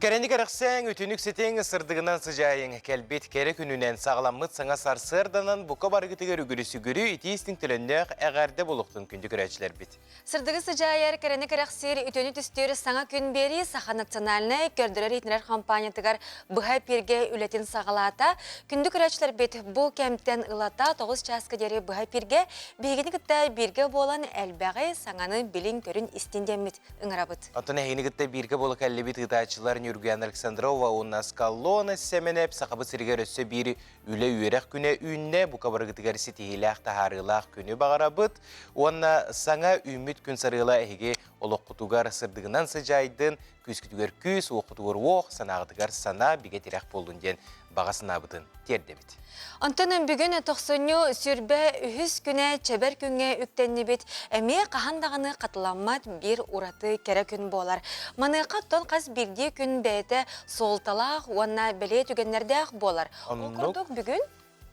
Керенди керексен ütünük seten ısırdığından sıcayın kelbet kere gününen sağlammıt sana sarsırdanan buka bargıtıgar ügürüsü gürü itiistin tülönnek eğerde buluktun kündü güreçler bit. Sırdığı sıcayar kerendi kereksir ütünü tüstürü sana gün beri Saha Naциональный kördürer itiner kampanyatıgar bıhay pirge ületin sağalata kündü güreçler bit bu kemten ılata 9 çaskı deri bıhay pirge bilgini gıtta birge bolan elbeği sananı bilin körün istindemit ıngırabıt. Atına heyni gıtta birge boluk ellebit gıdaçılar Nurgen Alexandrova ona skallona semenep sakabı sirger össe bir üle üyerek güne ünne bu kabargıtıgar sitihilak taharılak günü bağırabıt. Ona sana ümit gün sarıla ehige oluk kutugar sırdığından sıcaydın küskütüger küs okutugar oğ sanağıtıgar sana bigetirek boldun den bağasına bıdın terdebit. Antonun bugün toxsonyu sürbe ühüs güne çeber günge üktenni bit emi qahandağını katılanmat bir uratı kere gün bolar. Manıqa ton qas birdi gün beyte soltalaq onna bele tügenlerdek bolar. Okurduk bugün?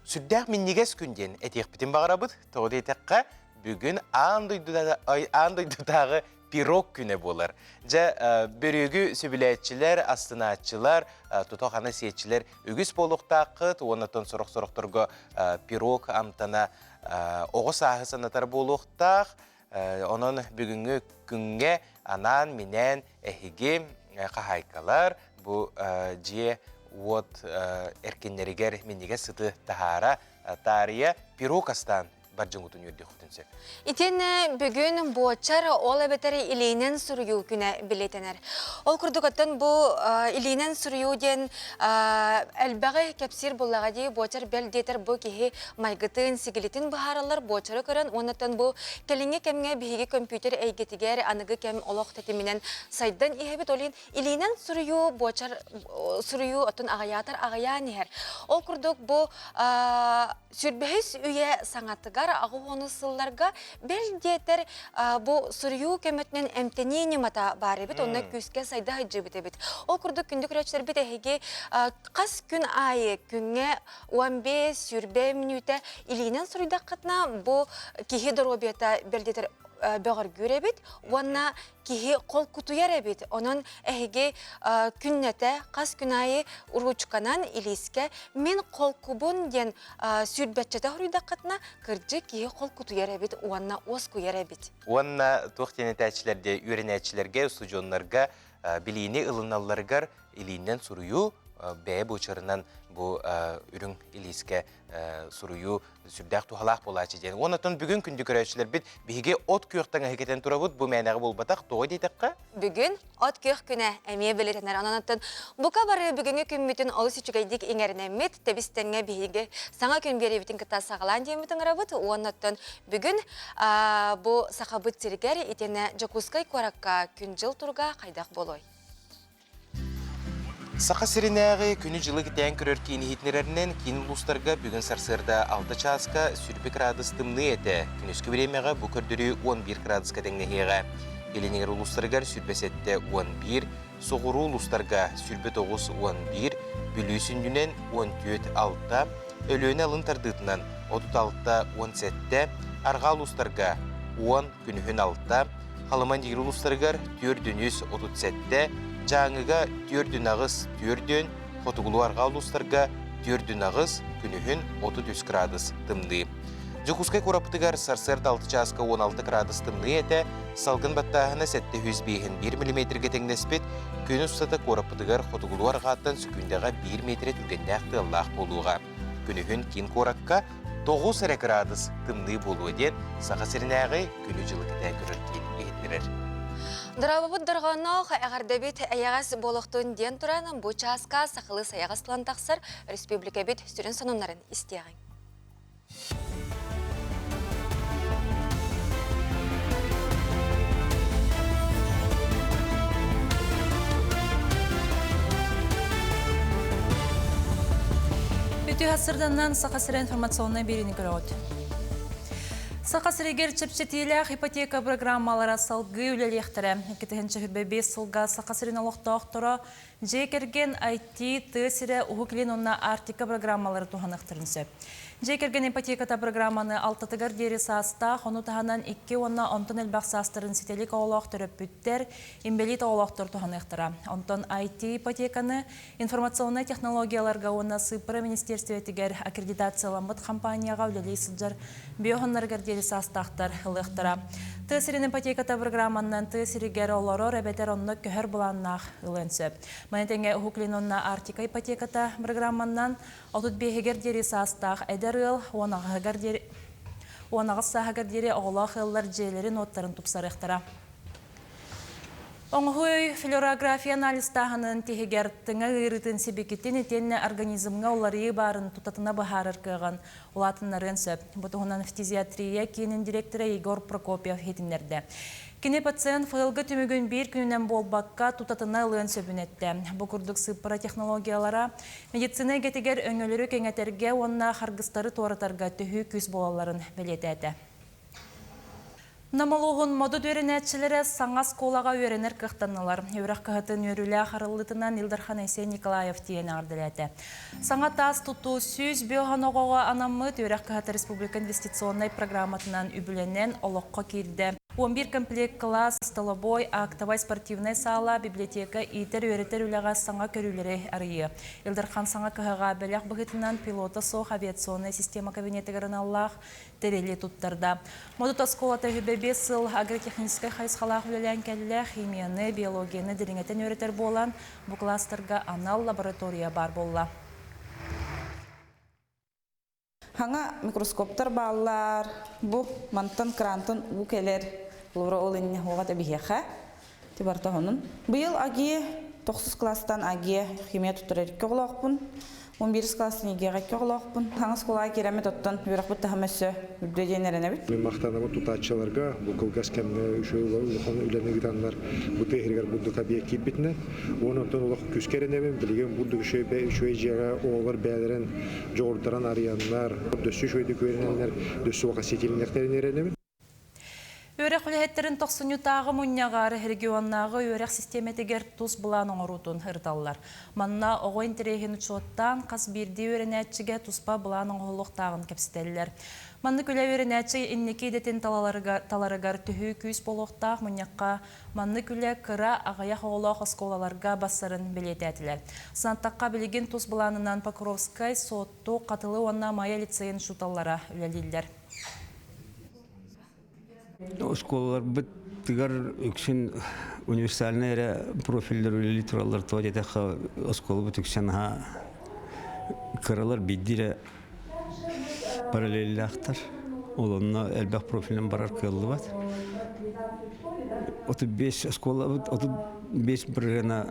Süddəq minniges günden etek bitin bağırabıt. Toğda etekka bugün anduydudağı pirog güne bolar. Börügü sübületçiler, astınatçılar, tutaqana siyetçiler ügüs boluqtaqıt, onatan soruq-soruqturgu pirog amtana oğu sahı sanatar boluqtaq. Onun bugünkü günge anan, minen, ehigi, qahaykalar bu ciye erkenleriger minniге sıtı tahara tariye pirog astan barcıngutun yürdi xutunse. İtenne bugün boğaçar ola beteri ilinen sürüyü güne biletener. Ol kurdukattan bu ilinen sürüyü den elbeği kepsir bullağa diye boğaçar bel deter bu kihi maygıtın sigilitin baharalar boğaçarı kören onatan bu kelinge kemge bihigi kompüter eygetiger anıgı kem oloq tetiminen saydan ihebet olin ilinen sürüyü boğaçar sürüyü atın ağayatar ağayaniher. Ol kurduk bu sürbehis üye sanattıgar ağı onu sıllarga bel diyeter bu sürüyü kemetnen emtenini mata bari bit onna küske sayda hacı bit. O kurduk gündük reçler bit ehege kas gün ayı günge 15 sürbe minüte ilinen sürüyde katna bu kihi dorobiyata bel diyeter bağır görebit, onna kihi kol kutuya rebit. Onun ehege künnete, kas günayı uruçkanan iliske min kol kubun den sürbetçete hürüde katna kırcı kihi kol kutuya rebit, onna osku yerebit. Onna tuğtiyeni tәçilerde, ürenetçilerge, ustujonlarga, bilini ılınallargar ilinden suruyu, beye boçarından bu ürün iliske suruyu sübdaq tuhalaq bolaçı den. Onatın bugün kündü görüşler bit bihige ot kuyuqtan haketen turabut bu mənağı bolbataq toğu deytaqqa? Bugün ot kuyuq güne emiye belirtener ananatın. Bu kabarı bugünkü kümmütün olus içigaydik ingernemit tebistenge bihige sana gün beri bitin kıta sağlan diyemitin arabut. Onatın bugün bu sahabıt sirger itene jakuskay korakka küncil turga kaydak boloy. Saqa sirinäği günü жылы giten körör kini hitnererinden kin uluslarga bugün sarsırda 6 çaska sürbe gradus tımlı ete. Günüskü biremeğe bu kördürü 11 graduska dengeheğe. Eliniger uluslarga sürbe sette 11, soğuru uluslarga sürbe 9 11, bülüsün günen 14 6, ölüğüne alın tardıtından 36 17, arga uluslarga 10 günühün 6, halaman digir uluslarga 4 37, Жаңыға 4 ağız 4, fotoguluarga uluslarga 4 ağız günühün 33 gradus tımlı. Jukuskay korapıtıgar sarsırda 6 çaska 16 gradus tımlı ete, salgın battağına 701 mm tengnespet, günü ustada korapıtıgar fotoguluarga attan sükündaga 1 metre tülgennäqti Allah boluğa. Günühün kin korakka 9 gradus tımlı bolu eden, sağa sirinäği günü jılıkıda görürken eğittirer. Дырабыбыт дырғанық әғардабет әяғас болықтың ден тұранын бұл часқа сақылы саяғасылан тақсыр республика бет сүрін сонымларын істеғын. Бүті ғасырданнан сақасыр информационный беріні көрі Сақа сірегер чепчетейлях ипотека программалара салғы үлелектірі. 2025 сылға сақа сірен олықтақтыры жекерген IT тысыры ұғықлен онна артика программалары туғанықтырынсы. Жекерген ипотеката программаны алтатығар дері саста, қону тағанан 2 онна онтын әлбақ састырын сетелік олақтыры бүттер, имбелит олақтыр туғанықтыра. Онтын IT ипотеканы информационный технологияларға онна сыпыры министерстветігер аккредитацияланбыт компанияға үлелей сылжар биохоннаргар дері састақтар ұлықтыра. Тысырын ипотеката программаннан тысыригер олары рәбетер онны көхір бұланнақ ұлынсы. Мәнетенге ұхуклин онна артика ипотеката программаннан 35-гер дері састақ әдәріл, онағыз сағығыр дері оғылақ ұллар жейлерін оттарын тұпсарықтыра. Оңғой флюорография анализтағының тегегер тыңа ғырытын себекеттен етенне организмға олары барын тұтатына бағарыр күйген олатынларын сөп. Бұтығынан фтизиатрия кейінің директоры Егор Прокопьев етіндерді. Кене пациент файлғы түмігін бір күнінен болбаққа тұтатына ұлын сөбін етті. Бұқырдық сыпыра технологиялара медицина кетігер өңілері кеңетерге онына қарғыстары торатарға түхі күз болаларын білетеді. Намалуғын моду дөрінәтшілері саңа сколаға өренер қықтанылар. Еурақ қығытын өрілі қарылытынан Илдархан Айсен Николаев тиені ардылеті. Саңа тас тұту сүз беоған оғыға анамыт Еурақ қығыты Республика инвестиционный программатынан үбіленен олыққа керді. 11 комплект класс, столобой, актовай спортивный сала, библиотека, итер өретер үліға саңа көрілері арыйы. Илдархан саңа кығыға бәліқ бұғытынан пилота соқ авиационный система кабинеті ғырын Аллах тәрелі тұттырда. Модута сколата хүбәбе сыл агротехническай хайсқалақ үлілән кәлі химияны, биологияны діріңетін өретер болан, бұл кластырға анал лаборатория бар болла. Хаңа микроскоптар баллар, бұл мантан крантын ұкелер лура олынне оғат әбихеға тибарта хонун. Бұйыл аги 9 класстан аги химия тұттырыр көғылақпын, 11 класстан егеға көғылақпын. Хаңа сколаға керемет оттан үйрақ бұтты хамасы үрдеденеріне біт. Мен мақтанамын тұтатшыларға, бұл кылгас кәмді үшеуілі үләні гитанлар бұты егергер бұлдық объект кейбітіне. Онықтан олық күскерінемін, білген бұлдық үшеуі жеға оғылар бәлерін жоғыртаран арыянлар, дөссі үшеуді көріненлер, дөссі оға сетелінектерінерінемін. Өрек үләхеттерін 90-тағы мұнияғары регионнағы өрек системетігер тұз бұлан оңырутын ұрталылар. Манна оғойн тіреген ұчуаттан қас бірді өренәтшіге тұспа бұлан оңғылықтағын кәпсітелілер. Манны күлі өренәтші иннекі детен таларығар түхі күйіс болуқтақ мұнияққа манны күлі кыра ағаяқ оғылақ осколаларға басарын білеті әтілер. Сантаққа білеген тұз бұланынан Покровскай сотту қатылы онна мая лицейін шуталлара үләлілер. Школалар быттыгар үксін универсальный әрі профильдер үлелі туралар туа жетеқа осколы бұт үксенға кыралар биддері параллелі ақтар. Олонна әлбәқ профилін барар кылы бат. 35 оскола бұт, 35 біргена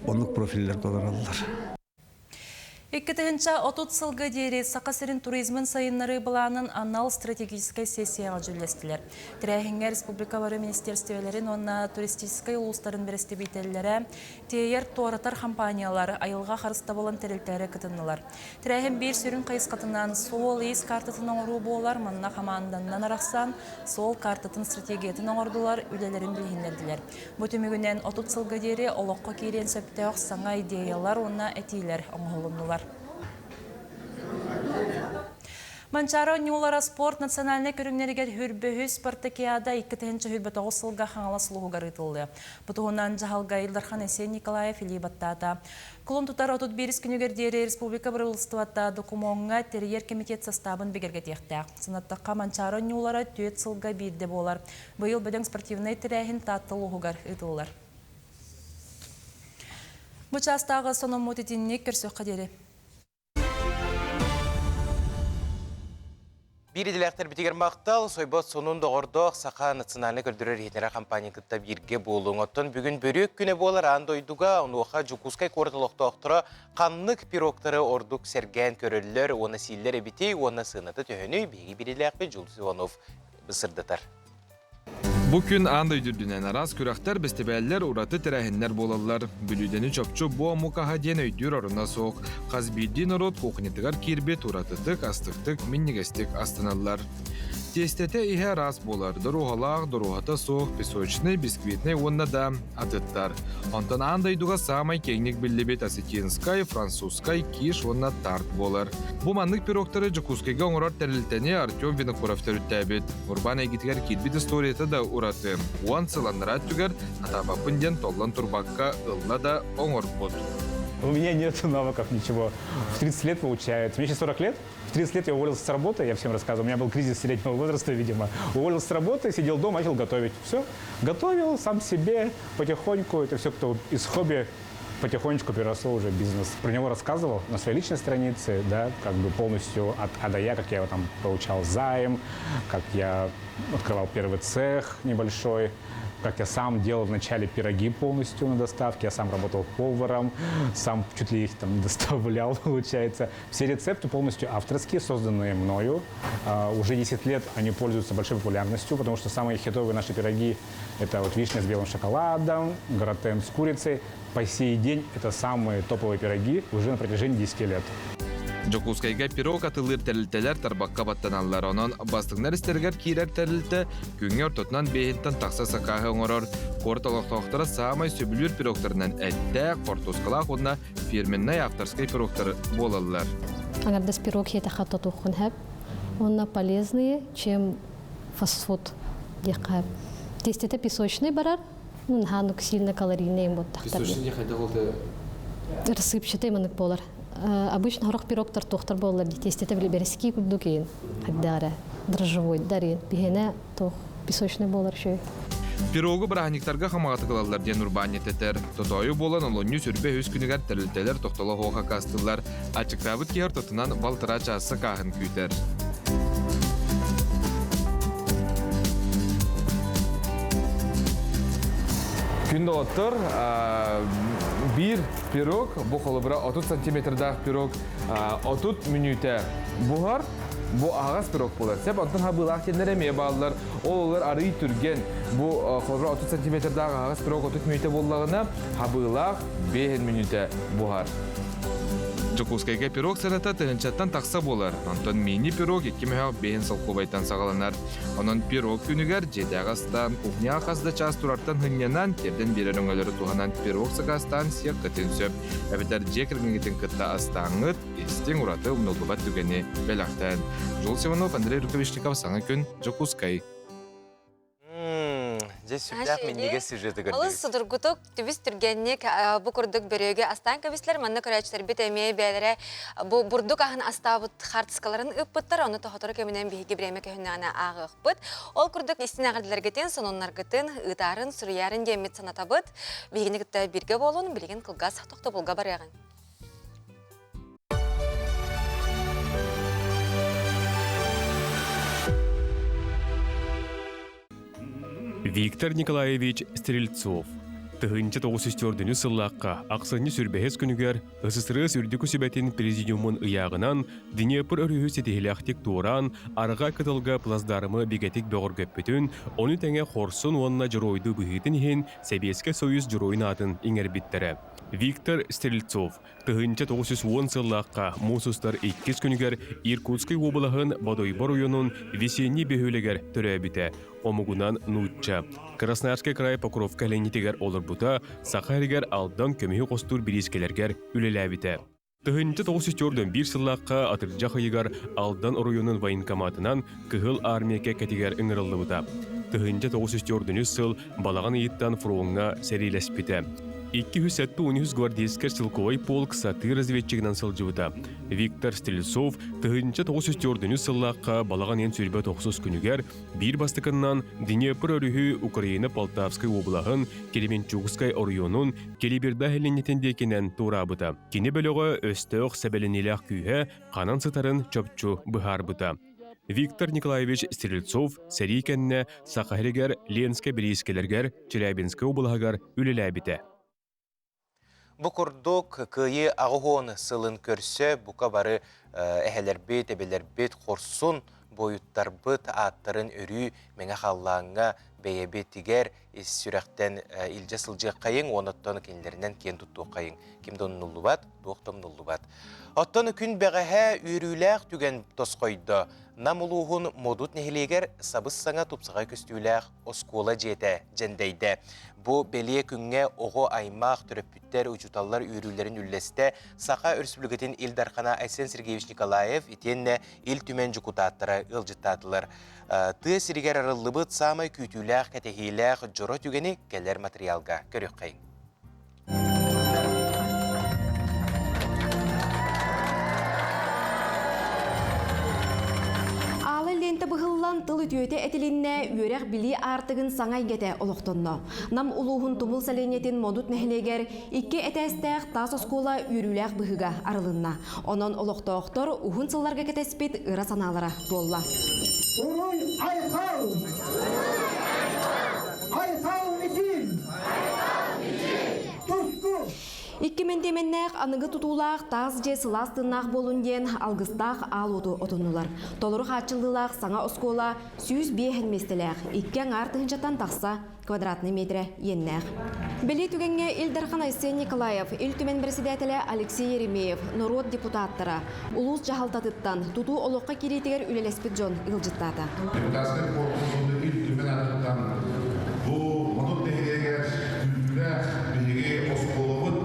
онық профильдер долар алылар. Иккетігінші 30 сылғы дейірі сақасырын туризмін сайынлары бұланын анал стратегическай сессияға жүлестілер. Тірәхінге Республика бары министерстевелерін онна туристическай ұлыстарын бірісті бейтелілері, тейер туаратар компаниялар айылға қарыста болын тәрілтәрі күтінілер. Тірәхін бір сүрін қайысқатынан сол ейс картытының ұру болар, манна қаманданнан арақсан, сол картытын стратегиятын оңырдылар, үлелерін білгендерділер. Бұтымігінен 30 сылғы дейірі олыққа кейрен сөптеуқ саңа идеялар онна әтейлер оңғылынылар. Манчаро Нюлара спорт национальный көріңнерігер хүрбөхі спартакиада 2-29 сылға қаңала сұлуғығар ұтылды. Бұтығынан жағалға Илдархан Айсен Николаев Илибаттата. Құлын тұтар 31 күнігердері Республика Бірылыстыватта докумонға терьер комитет составын бігерге текті. Сынаттаққа Манчаро Нюлара 4 сылға бейді болар. Бұйыл бөдің спортивный тірәхін таттылығығар ұтылар. Бұчастағы соның мұтетінне көрсөқ қадері. Биреділәқтер бітігер мақтал, сойбот сонун доғырдоқ сақа национальный көрдірер етінері компанияқытта бірге болуң. Оттан бүгін бөрек күні болар андойдуға, онуға Жукускай қордылықты оқтыра қанлық пирогтары ордық сәрген көрілілер, оны сейілер әбітей, оны сынаты төхіні бейгі биреділәқпе Жұлдыз Иванов бұсырдытар. Bu gün anda üdürdünen araz küraktар bestebәлләр ураты тәрәһеннәр болалар. Бүлүдәне чапчу бу амукаха ден өйдүр орына соқ. Қазбидди народ кухнетігар кирбет уратытык, астықтык, миннигестик астаналар. Тестете ihe раз болар. Дорухалақ, дорухата соқ, песочный, бисквитный онна да атыттар. Онтан андай дуға самай кеңнік білдебет осетинскай, французскай, киш онна тарт болар. Бу маннык пирогтары Жокускайга оңырар тәрілтәне Артем Винокуров тәріттәбет. Урбан әйгітігер китбит историята да ураты. Уан сыланырат түгер, атабапын ден толлан турбакка ылла да оңыр бұд. У меня нет навыков, ничего. В 30 лет получается. Мне сейчас 40 лет. В 30 лет я уволился с работы, я всем рассказывал. У меня был кризис среднего возраста, видимо. Уволился с работы, сидел дома, начал готовить. Все. Готовил сам себе потихоньку. Это все, кто из хобби, потихонечку переросло уже в бизнес. Про него рассказывал на своей личной странице, да, как бы полностью от А до Я, как я там получал займ, как я открывал первый цех небольшой, как я сам делал вначале пироги полностью на доставке, я сам работал поваром, сам чуть ли их там доставлял, получается. Все рецепты полностью авторские, созданные мною. Уже 10 лет они пользуются большой популярностью, потому что самые хитовые наши пироги – это вот вишня с белым шоколадом, гратен с курицей. По сей день это самые топовые пироги уже на протяжении 10 лет. Жокускайга пирог атылыр тәрілтелер тарбаққа баттаналар онын бастыңнар істергер кейлер тәрілті күңер тұтынан бейінтін тақса сақағы оңырыр. Қорталықтақтары самай сөбілер пирогтарынан әтті қортускалақ онына фирменнай авторскай пирогтары болалар. Агардас пирог хейта хатта тухын хэп, онна полезные, чем фастфуд дехап. Тестете песочный барар, ну нханук сильно калорийный им вот тахтар. Песочный хайда голды? Рассыпчатый манык болар. Обычно горох пирогтар тухтар болар, тестете берески кудукин, хаддара, дрожжевой, дарин, бигене тух песочный болар шөй. Пирогы брахниктарға қамағаты қылалар ден урбанет етер. Тотойы болан олонью сүрбе өз күнігер тәрілтелер тоқталы хоға қастылар. Ачықтабыт кейір тұтынан балтыра часы қағын күйтер. Күнді оттыр, bir pirog, bu қолыбыра 30 сантиметрдағы пирог, 30 минуте бұғар, bu ağız pirog болар. Сәп антын хабылақ тендер әме бағылар, олар арый түрген, bu қолыбыра 30 сантиметрдағы ağız pirog 30 минуте болағына хабылақ 5 минуте бұғар. Жокускайга пирог сарата тәнчаттан тақса болар. Антон мини пирог 2,5 сылқубайтан сағаланар. Онын пирог күнігер жедағастан, кухня қазда час турартан хыннянан, терден берер өңелері туғанан пирог сағастан сия қытын сөп. Әбетер жекіргінгетін қытта астаңыт, естен ұраты ұмнылғыбат түгені бәліқтен. Жол Севанов, Андрей Руковичников, саңа күн, Жокускай. Здесь сюжет менеге сюжеті көрдік. Алыс судыргутук түбіс түргеннек бұ күрдік береге астан көбіслер манны көрәчтер бет әмей бәлері бұ бұрдық ағын астабыт қартысқаларын ұппыттар, оны тоқытыры көмінен бейге біреме көхініне ағы ұқпыт. Ол күрдік істін ағадыларгетін, сононлар гітін, ұтарын, сүріярын демет санатабыт, бейгені күтті бірге болуын білген қылғас тоқты болға бар яғын. Виктор Николаевич Стрельцов. Тыгынчы 94-нү сыллаққа ақсыны сүрбәхес күнігер ысысыры сүрді күсібәтін президиумын ұяғынан Днепр өрігі сетихіліқтік туыран арға кытылға плаздарымы бегетік бөғір көппітін, оны тәңе қорсын онына жыройды бұхетін хен Сәбеске Союз жыройын атын еңербіттері. Виктор Стрельцов. Тыгынчы 910 сыллаққа мұсыстар 2 күнігер Иркутский облағын Бадойбар ойының весенний бөхөлегер түрәбіті. Омугунан Нутча. Красноярский край Покровка ленитегер олар бута, Сахаригер алдан көмехи қостур бірискелергер үлеләбіті. Тыгынчы 904-1 сыллаққа атыржа қайығар алдан оройының военкоматынан кығыл армияке кәтегер үңірілді бута. Тыгынчы 904-нү сыл балаған иеттан фруыңна сәрилеспіті. 200-13 гвардейскер силковой полк саты разведчигінен сылжыбыта. Виктор Стрельцов тыгынчы 904-нү сыллаққа балаған ен сүрбе 90 күнігер бір бастықыннан Днепр өрігі Украина Полтавскай облағын Келеменчугскай орионын Келеберда хеленетендекенен турабыта. Кені бөлігі өстіғ сәбәленеләқ күйе қанан сытарын чөпчу бұхарбыта. Виктор Николаевич Стрельцов сәрейкенне Сақахрегер Ленске бірейскелергер Челябинске облағагар үлеләбіті. Бұ күрдік күйі ағуғын сылын көрсе, бұқа бары әхелер бет, әбелер бет, қорсын бойыттар бұт, аттарын үрі, мәңі қаллаңға бәйебет тігер, сүрәқтен илжа сылжы қайын, оныттаны кенлерінен кен тұтту қайын. Кемді нулу бат, доқтым нулу бат. Оттаны күн бәғәхә үйріләқ түген тосқойды. намулуғын модут нехилегер сабыс саңа тупсыға көстүйләқ оскола жете жендейді. Бу белие күнге оғы аймақ түрөппүттер учуталлар үйрүлерін үллесте Сақа Өрсүлігетін Илдархана Айсен Сергеевич Николаев итенне ил түмен жукутаттыра ылжыттатылар. Ты сиригер арылыбыт самай күйтүләқ кәтехиләқ жоро түгені келер материалға көрек қайын. Бұғыллан тыл үтіөте әтілінне үйерек білі артығын саңай кәті олықтынны. Нам ұлуғын тұмыл сәленетін модут нәхілегер икке әтәстәқ тас оскола үйріләқ бұғыға арылынна. Онын олықтауқтыр ұғын сылларға кәтәспет ұра саналары долла. Икки мендеменнәк анығы тұтулақ таз же сыластыннақ болын ден алғыстақ ал отынылар. Толыры қатшылдылақ саңа оскола сүйіз бейхен местеләқ. Иккен артығын жаттан тақса квадратный метре еннәқ. Білі түгенге Илдархан Айсен Николаев, ил түмен председателі Алексей Еремеев, народ депутаттары, улус жағалтатыттан тұту олыққа керейтігер үлелеспет жон ұлжыттаты. Депутатскер корпусында ил түмен атыттан бұл мұдық дегегер күлділәқ бейге осколығыт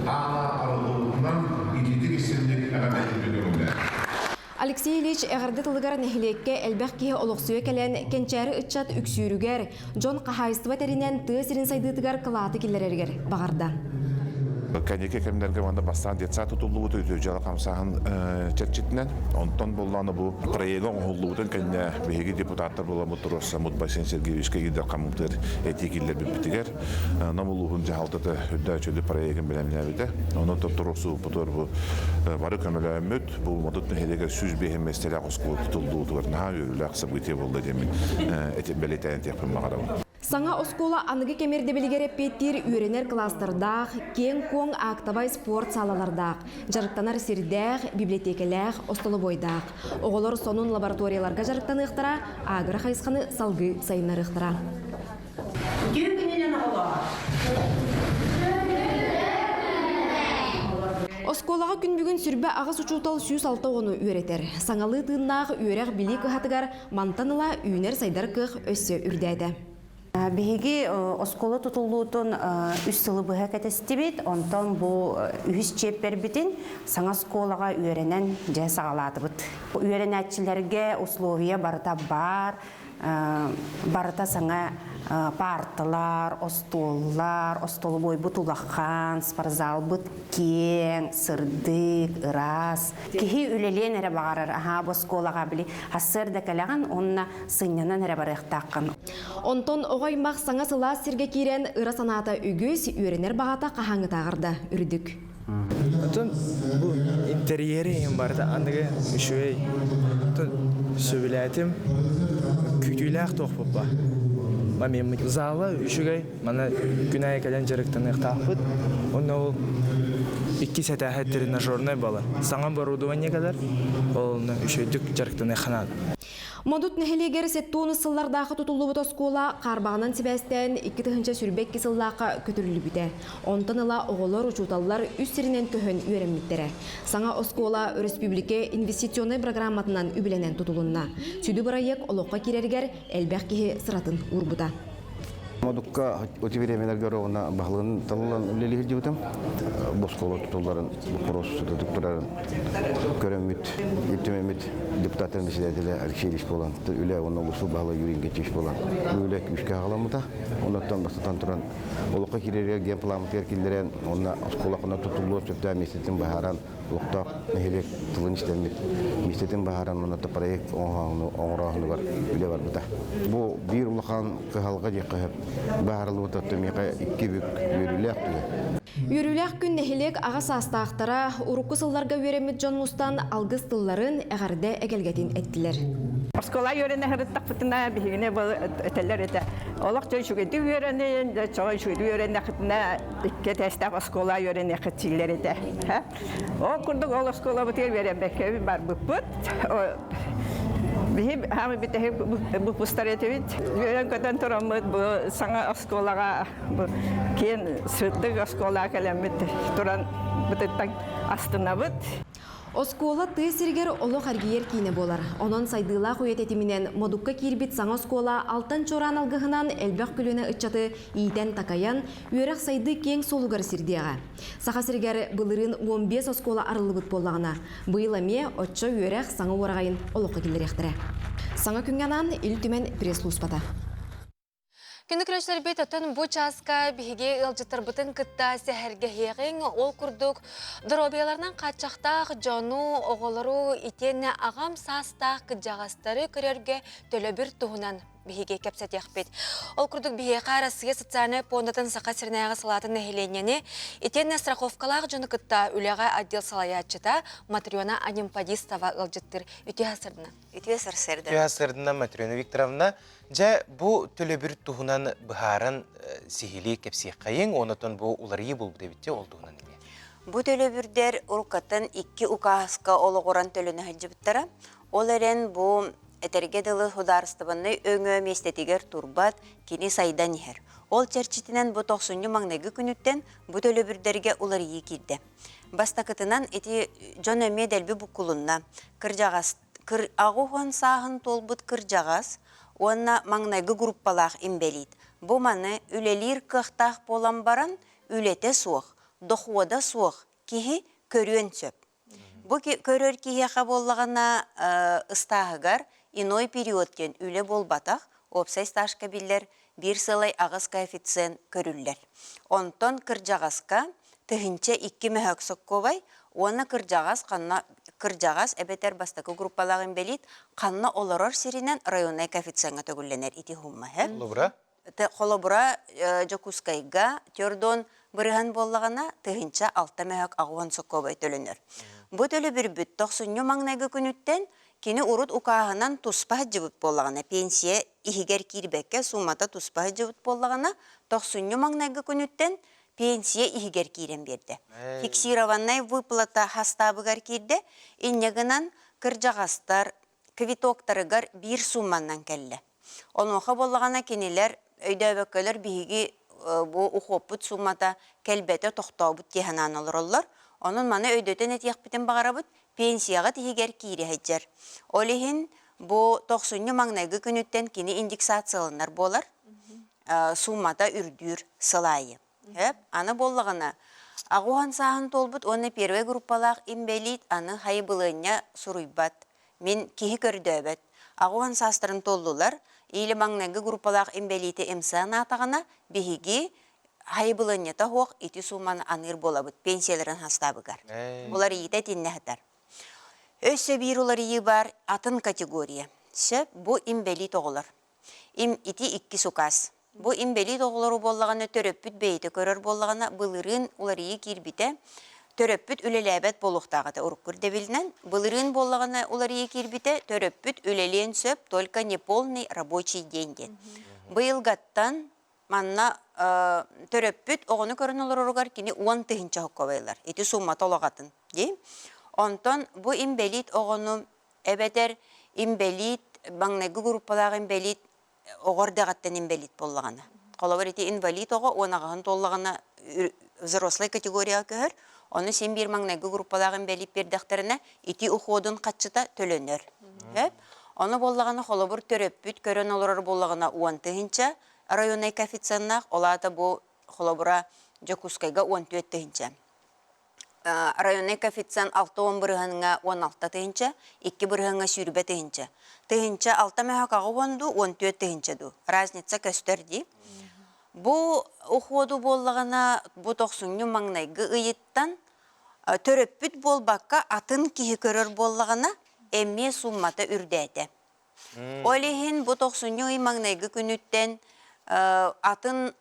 ана арылығынан идетік ісіндік әғамет өтілігінде. Алексей Ильич әғарды тылығар нәхілекке әлбәқ кейі олықсуе кәлен кенчәрі үтчат үксүйрігер, Джон Қахайстыва тәрінен түйесірін сайдытығар қылаты келерергер бағардан. Кәнеке кәмдерге манда бастан детса тұтылуыды өтөжалы қамсағын чәтчетінен. Онтан болланы бұл проегон ұлуыдың кәне бейгі депутаттар боламы тұрысы Мутбайсен Сергеевичке едер қамылтыр этикиллер бітігер. Намылуғын жағалтыды үдді өчілі проегін білеміне әбіді. Оны тұрысы бұтыр бұл бары көмілі өміт. Бұл мұдыттың хедегер сүз бейін мәстелі ақысқылы тұтылуыдығыр. Наға өрілі ақсы бұйте болды демін бәлетәйін текпін мағарауын. Саңа оскола анығы кемерді білігер әппеттер үйренер кластардақ, кен коң ақтабай спорт салалардақ, жарықтанар сирдәқ, библиотекеләқ, остолы бойдақ. Оғылыр сонын лабораторияларға жарықтаны ұқтыра, ағыры қайысқаны салғы сайынар ұқтыра. Осколаға күн бүгін сүрбе ағыз ұчутал сүйіс алты оны үйретер. Саңалы тыыннағы үйреқ білі қығатығар мантаныла үйнер сайдар қық өссі үрдәді. Беги оскола тутулуутун үс сылы быһа кәтестибит, онтон бу үс чеппер битин саңа сколага үйренен жа сагалатыбыт. Үйренәтчилерге условия барыта бар, барыта саңа парталар, остоллар, остолы бой бутулахан, спарзал бут кен, сырдык, ырас. Кихи үлелен әрі бағарыр, бу сколага били хасырда кәләган, онна сынянан әрі барықтаққан. Онтон оғаймақ саңа сыла сірге керен ыра саната үгіз үйренер бағата қағаңы тағырда үрдік. Онтон бұл интерьері ең барды андығы үшуей сөбіләтім күйтүйләқ тоқпып ба. Мен залы үшігей, мана күнәй кәлен жарықтан ұқтақпыд. Оны ол 2 сәті әхеттеріне жорнай балы. Саңан барудуан не кәдір, ол үшөйдік жарықтан ұқанады. Модут нәхелегер сеттуыны сыллардағы тұтылы оскола қарбағынан себәстен 2-тігінші сүрбек кесыллаққа көтірілі біте. Онтаныла оғылар ұчуталылар үстерінен көхін үйренметтері. Саңа оскола республике инвестиционный программатынан үбіленен тұтылынна. Сүді бұрайек олыққа керергер әлбәқ кеге сыратын ұрбыда. Модукка өте беремелерге оғына бағылығын талылан үлелігір деуітім. Боскола тұтыларын, құрос тұтықтырарын көріммет, ептемемет депутаттарын беседетелі Алексей Ильич болан. Үлі оны ұлысы бағылы юрин кетчеш болан. Үлі үшке ағаламыда. Онаттан бастатан тұран. Олыққа керерге ген пламытер келдерен, оны осколақына тұтылуы сөпті местетін бағаран, ұлықтақ нәхелек тылын істемет. Местетін бағаран онатты проект оңырағыны бар, үлі бар бұта. Бұл бір ұлықан қығалға де қығып, бағарылы бұтатты меқа 2 бүк өрілі ақтығы. Үріләқ күн нәхелек ағас астақтара ұрыққы сылларға өремет Джон Мустан алғыз тылларын әғарда әгелгетін әттілер. Оскола өрені ғырыттақ бұтына бігіне бұл өтелер еті. Олық жөн шүгеті өрені, жоғын шүгеті өрені қытына үкке тәстақ оскола өрені қытсилер еті. О күрдік ол оскола бұтыр өрен бәккебі бар бұппыт. Бихи хамы битеһи бу пустаретевит өрен көтөн торомут бу саңа осколага бу кен сыттык осколага келемит туран бутыттан астына бут. Оскола тысергер олох аргиер кейне болар. Онон сайдыла хуететиминен модукка кирбит саңа оскола алтан чоран алгыхынан элбек күлөне ыччаты иитен такаян үйрек сайды кең солугар сирдияға. Саха сиргер былырын 15 оскола арылыбыт боллағына. Быйыл эме отчо үйрек саңа орағайын олыққа келеректірі. Саңа күнганан ил түмен пресс-луспата. Күнді күрәшілер бет өтін бұ часка бігі ұлжытыр бұтын күтті сәхәрге хеғен ол күрдік дұробияларынан қатшақтақ жону оғылыру итені ағам састақ күджағастары көрерге төлі бір тұғынан бігі кәпсәт яқпет. Ол күрдік бігі қарасыға социальны пондатын сақа сірнайға салатын нәхеленені итені страховкалақ жоны күтті үліға отдел салаятчыта Матриона Анимпадистова ұлжыттыр. Үті асырдына Матриона Викторовна жа бұ төлі бір тұғынан бұхарын сихили кепсиқ қайын, онытын бұ уларыйы бұл дебітте ол тұғынан еме. Бұ төлі бірдер ұрқатын 2 ұқағысқа олы қоран төліні хәджібіттара. Ол әрен бұ әтергеділі хударыстыбыны өңі местетігер турбат кені сайдан ехер. Ол черчетінен бұ 90 маңнағы күніттен бұ төлі бірдерге уларыйы кирді. Бастақытынан еті жон өме дәлбі бұ құлынна. Ағуған сағын толбыт кыржағас, онна маңнайгы группалақ имбелит. Бұ маны үлелер қықтақ болан баран үлете суық, доқуада суық, кихи көрен сөп. Бұ көрер кихеға болағына ыстағығар иной периодкен үле болбатақ, опсай сташқа білер бір сылай ағыз коэффициент көрілер. Онтон кыржағасқа түхінче 2 мәхөк соққобай, оны кыржағас әбетер бастақы группалағын белит, қанна оларар сиринен районай коэффициентға төгілленер ити хумма. Холобура жокускайга төрдон бұрыған болағына түхінче 6 мәхөк ағуан соққобай төлінер. Бұ төлі бір бүт 90 маңнайғы күніттен кені урут ұқағынан тұспағы жыбыт болағына, пенсия ихигер кирбекке сумата тұспағы жыбыт болағына 90 маңнайғы күніттен пенсия ихигер кирен берді. Фиксированный выплата хастабыгар кирді, иннегінен кыржағастар, квитоктарыгар бір сумманнан кәлі. Онуға болағына кенелер, өйдөбөккөлер бігі бұ ұқопыт суммата кәлбеті тоқтаубыт теханан олар. Onun mana ödöten etiyek biten bağırabıt, pensiyaga tihiger kiri heccer. Olihin bu 90 mağnaygı günütten kini indeksasiyalanlar bolar, summata ürdür sılayı. Hep, ana bollağına. Ağuhan sağın tolbut, onu perve gruppalaq imbelit, anı hayıbılığına suruybat. Min kihi kördöbet. Ağuhan sastırın tollular, ili mağnaygı gruppalaq imbeliti emsağın atağına, bihigi, hayıbılığına hoq iti summanı anır bolabıt, pensiyelerin hastabıgar. Olar iyide dinlehtar. Össe bir olar iyi var, atın kategoriya. Bu imbelit oğular. Iti 2 sukas. Bu imbelit oğuları bollağına töröpüt beyti körör bollağına bılırın olar iyi kirbite, töröpüt ülelebet boluqtağıda urukkur debilinen, bılırın bollağına olar iyi kirbite, töröpüt üleleyen söp, tolka neполный рабочий деньги. Bu yılgattan manna töröpüt oğunu körün olur orugar kini 10 tıhınca hokkavaylar. Eti summa tolağatın. Ondan bu imbelit oğunu ebeter imbelit, bangnaygı gruppalağı imbelit, oğur dağıttan imbelit bollağına. Kolavar eti invalid oğu, onağın tollağına взрослый kategoriya köhür. Onu sen bir bangnaygı gruppalağı imbelit bir dağıtlarına eti uxudun kaçıta tölönür. Onu bollağına kolabur töröpüt körün olur bollağına 10 tıhınca, rayonay koefitsiyennak, olata bu kolabura Jokuskayga 14 tıhınca. Rayonay koefitsiyyen 6-10 bırığına 16 tıhınca, 2 bırığına sürbe tıhınca. Tıhınca 6 mehakağı ondu, 14 tıhınca du. Raznitsa kösterdi. Bu uxudu bollağına bu 90 mağnaygı ıyıttan töröpüt bol bakka atın kihi körür bollağına emme summata ürdeydi. Olihin bu 90 mağnaygı günütten atın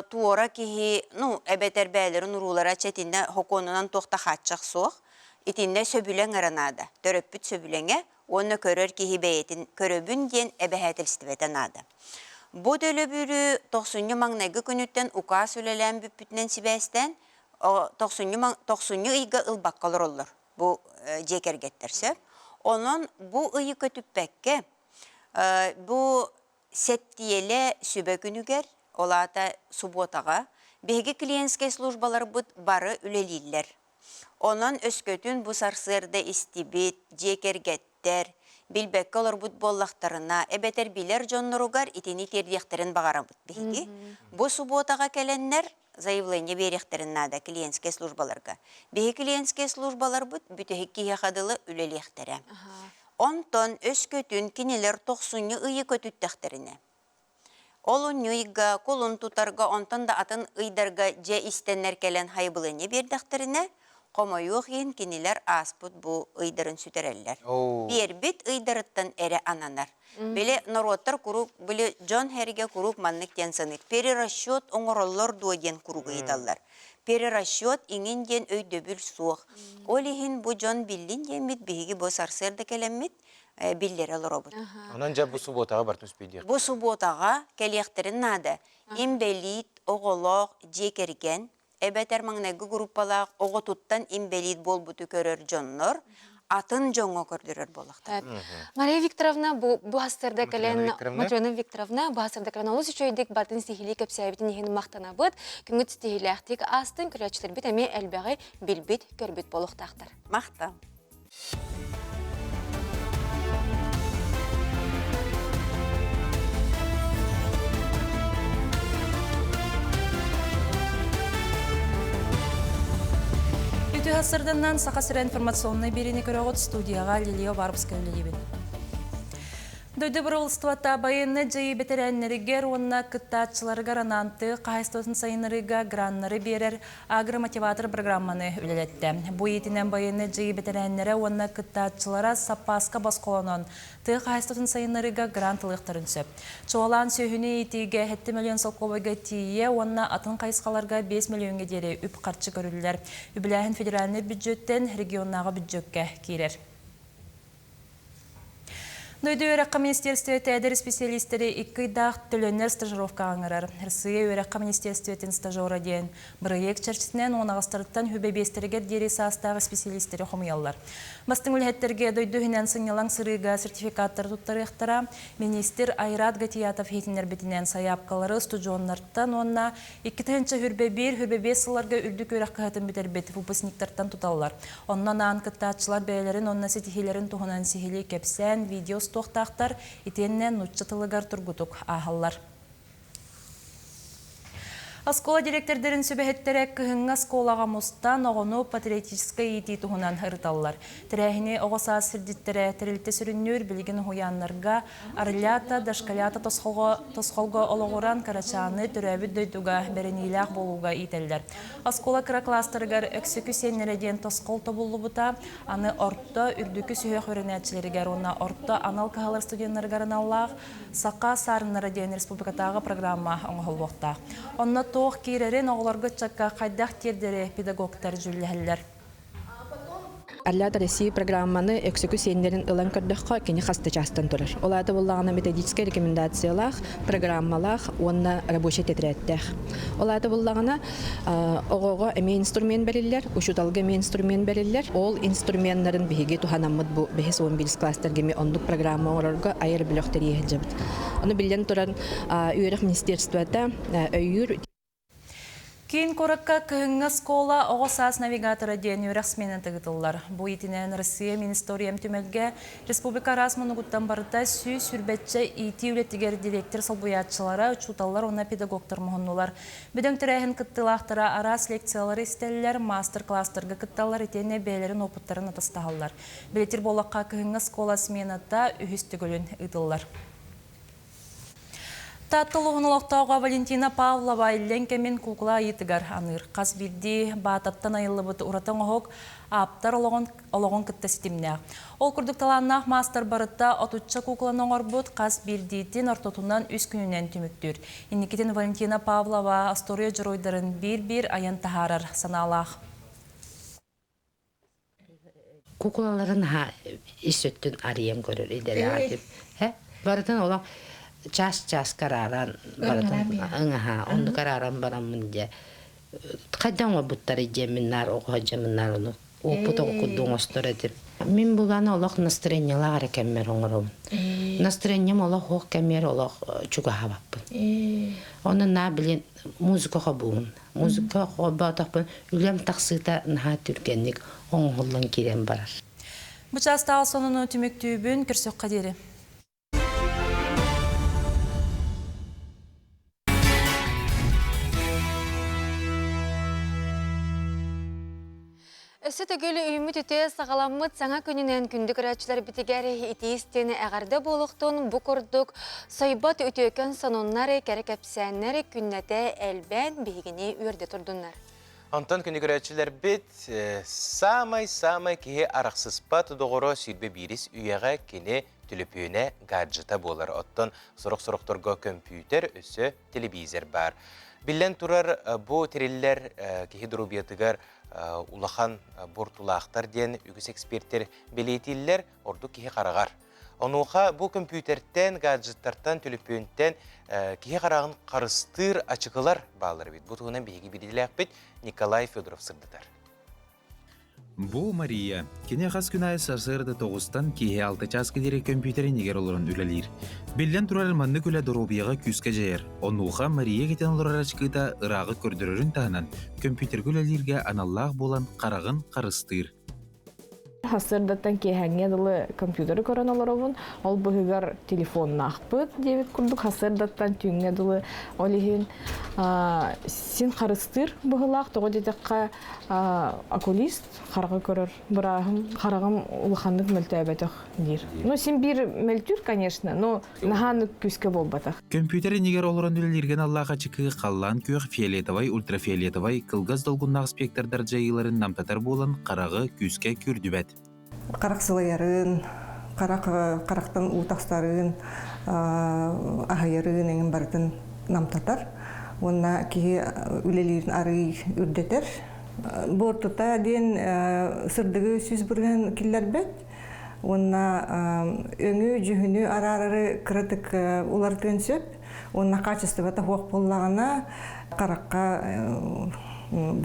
tuora kihi ebeter beylerin urulara çetinde hokonunan tohta xatçaq soğuk, itinde söbülen aranada. Töröpüt söbülenge, onu körür kihi beyetin köröbün diyen ebehetil istiveten adı. Bu dölöbürü 90 mağnaygı günütten uka söylelen büpütünen sibesten 90 ıyga ılbakkalır olur. Bu cekergetlerse. Onun bu ıyı kötüpbekke bu settiyele sübe günüger, olata subotağa, bege klientskay slujbalar barı üleliller. Ondan öskөtün bu sarsırda istibit, jekergetter, bilbekki olur bud bollaktarına, ebeter biler jonnorugar itini terdiyekterin bağaramıt bihiki. Bu subotaga kelenler заявление беректерин нада клиентские службаларга. Бихи клиентские службалар бут бүтехикки яхадылы үлелехтере. Онтон өскөтүн кинилер 90 ыйы көтүттәхтерине. Олун нюйга, колун тутарга, онтон да атын ыйдарга же истеннер келен хайбылыне бердәхтерине, комойух ен кинилер аспут бу ыйдарын сүтереллер. Бербит ыйдарыттан эре ананар. Биле народтар курук, биле Джон Херриге курук маннык тенсанык. Перерасчет оңороллор дуаден курук ыйдаллар. Перерасчет иңин ден өйдөбүл суық. Олихин бу Джон Биллин демит, биги бу сарсерді келемит, биллер алыробут. Онан жа бу суботаға бартын спейдер. Бу суботаға келектерин нада. Имбелит, оголоқ, жекерген, эбетер маңнайгы группалақ, оғотуттан имбелит бол буту көрөр Джоннор, атын жоңго көрдүрөр болактар. Мария Викторовна бу хастырда келен Матрена Викторовна бу хастырда келен олус үчөйдик батын стихили кепсәбитин ехин мактанабыт. Күнгүт стихиләхтик астын күрәчләр бит әме әлбәгы билбит көрбит болуктактар. Макта. Hasırdandan Sakasıra информационный берене көрөгөт студияға Лилия Барбская үлелебін. Дөйді бұрылыстыватта байынны жайы бетерәннерігер онна кыттатчыларыгар ананты қайыстотын сайынырыға граннары берер агромотиватор программаны үлелетті. Бұ етінен байынны жайы бетерәннері онна кыттатчылара сапаска басқоланын ты қайыстотын сайынырыға грантылықтарын сөп. Чоғалан сөйіні етіге 7 миллион солқобайға тие, онна атын қайысқаларға 5 миллионға дере үп қарчы көрілілер. Үбіләхін федеральный бюджеттен регионнаға бюджетке кейрер. Дөйді өрәққа министерстветі әдір специалистері 2 дақ түлінер стажировка аңырар. Рсыйы өрәққа министерстветін стажора дейін проект чәрчісінен онағыстырыттан хүбебестерігер дері састағы специалистері хомиялар. Бастың үлхеттерге дөйді хүнен сыңелаң сырыға сертификаттар тұттарықтара министр Айрат Гатиятов хетінер бетінен саяпқалары студионларттан онна 2-тінші хүрбе-1 сыларға үлдік өрәққа хатын бітер бет выпускниктарттан тұталылар. Оннан аң кыттатчылар бәйлерін, онна сетихилерін тұғынан сихили кепсән, видео тоқтақтар итеннен нұтчатылығар тұргутук ағалар. Аскола директордерін сөбәхеттері күхіңі сколаға мұстан оғыну патриотическай еті тұғынан ұрыталылар. Тірәхіне оғыса сірдеттері тірілті сүріннөр білген хуянларға арлята, дашкалята тосқолға олығыран карачаны түрәбіт дөйдуға бәрінейләқ болуға етелдер. Аскола кіра кластырығар өксікі сеннерден тосқол тобулы бұта, аны орта үрдікі сүйек өрінәтшілерігер, оны орта анал кағалар студенлергарын аллақ, сақа сарынлары ден республикатағы программа оңғыл боқта. Тоқ кейрерін оғыларға чакка қайдақ тердері педагогтар жүлілер. Арлята Россия программаны өксікі сенлерін ылан көрдіққа кені қасты частан тұрыр. Олады болағына методическая рекомендациялақ, программалақ, онына рабочий тетреттәқ. Олады болағына оғыға әме инструмент бәрілер, ұшуталғы әме инструмент бәрілер. Ол инструментларын бігеге туханамыд бұл бәхес 11 класстергеме ондық программа орарға айыр біліқтері ехджабыд. Оны білден тұран үйерік министерствата өйір Кейін көріккі күхіңі скола оғысас навигатора ден өрек сменен тігітілілер. Бұл етінен Россия Министориям түмелге Республика Расмын ұғыттан барыда сүй сүрбетчі ити үлеттігер директор салбуятчылары ұчуталар оны педагогтар мұғынылар. Бүдің түрәйін кіттілақтыра арас лекциялары істелілер, мастер-кластырғы кітталар етене бәйлерін опыттарын атыстағалар. Білетер болаққа күхіңі скола смената үхістігілін ұдылар. Таттылығынылықтауға Валентина Павлова ленкемен кукла етігар аныр. Қас бірді бататтан айылы бұты ұратың оғық аптар олығын күтті сетімне. Ол күрдікталаннақ мастер барытта отутча кукланың орбұт қас бірдейтін ортотунан үз күнінен түміктір. Енекетін Валентина Павлова астория жыройдарын бір-бір аян тахарар саналақ. Kuklaların işüttün arayım görür ileri barıdan olan ças kararan barıdan onu kararan baramınca kadın o butları ceminler o hacımlar onu опыт окудуңостор этип. Мен буланы олох настроениялар кеммер оңорум. Настроением олох ох кеммер олох чуга хабаппын. Оны на билен музыка хабуун. Музыка хабатаппын. Үлем таксыта наха түргенник оңголлан кирен барар. Бу часта сонуну түмөктүүбүн көрсөк кадери. Өсі төгілі үйімі түте сағаламыд саңа күнінен күндік ұрачылар бітігер итейістені әғарды болуқтың бұ күрдік сайбат өтекен санонлары кәрі кәпсәнлері күннәті әлбән бейгіне өрді тұрдыңлар. Антон күндік ұрачылар біт самай кеге арақсыз доғыры сүйбе біріс үйеға кені түліпүйіне гаджета болар. Оттан сұрық-сұрықтырға компьютер өсі телевизор бар. Білен тұрар бұ терелілер кеге дұрубиятығар улахан бортулақтар ден үгіс эксперттер белейтілер орду кеге қарағар. Онуға бұл компьютерттен, гаджеттартан, төліппүйінттен кеге қарағын қарыстыр ачықылар бағылар бейт. Бұл тұғынан бейгі береділі бейт Николай Федоров сырдыдар. Бу Мария. Кене қас күнай сарсырды тоғыстан кеге 6 часкедері компьютерін егер олырын үлелер. Белден тұрар манны күлі дұробияға күске жайыр. Онуға Мария кетен олар ачқыда ырағы көрдірірін тағынан компьютер күлелерге аналлақ болан қарағын қарыстыр. Хасырдаттан кehәңе дылы компьютері көрін оларауын, ол бұғығар телефонын ақпыт дебет күрдік. Хасырдаттан түйіңе дылы олеген сен қарыстыр бұғылақ, тоғы дедекқа окулист қарғы көрір. Бұрағым қарағым ұлықандық мүлті әбәтіқ дер. Сен бір мүлтүр, конечно, но нағаны күске бол батақ. Компьютері негер олырын үлелерген Аллаға чықы қаллан көк фиолетовай, ультрафиолетовай, қылғаз долғыннақ спектрдар жайыларын намтатар болан қарағы күске күрдібәт. Қарақсылайарын, қарақтан ұтақстарын, ағайарын еңін бардың намтатар. Онна кеге үлелерін ары үрдетер. Бортыта ден сырдығы сөз бұрған келер бәт. Онна өңі, жүхіні, арары кірітік олардың сөп. Онна качествота хоқ болағына қараққа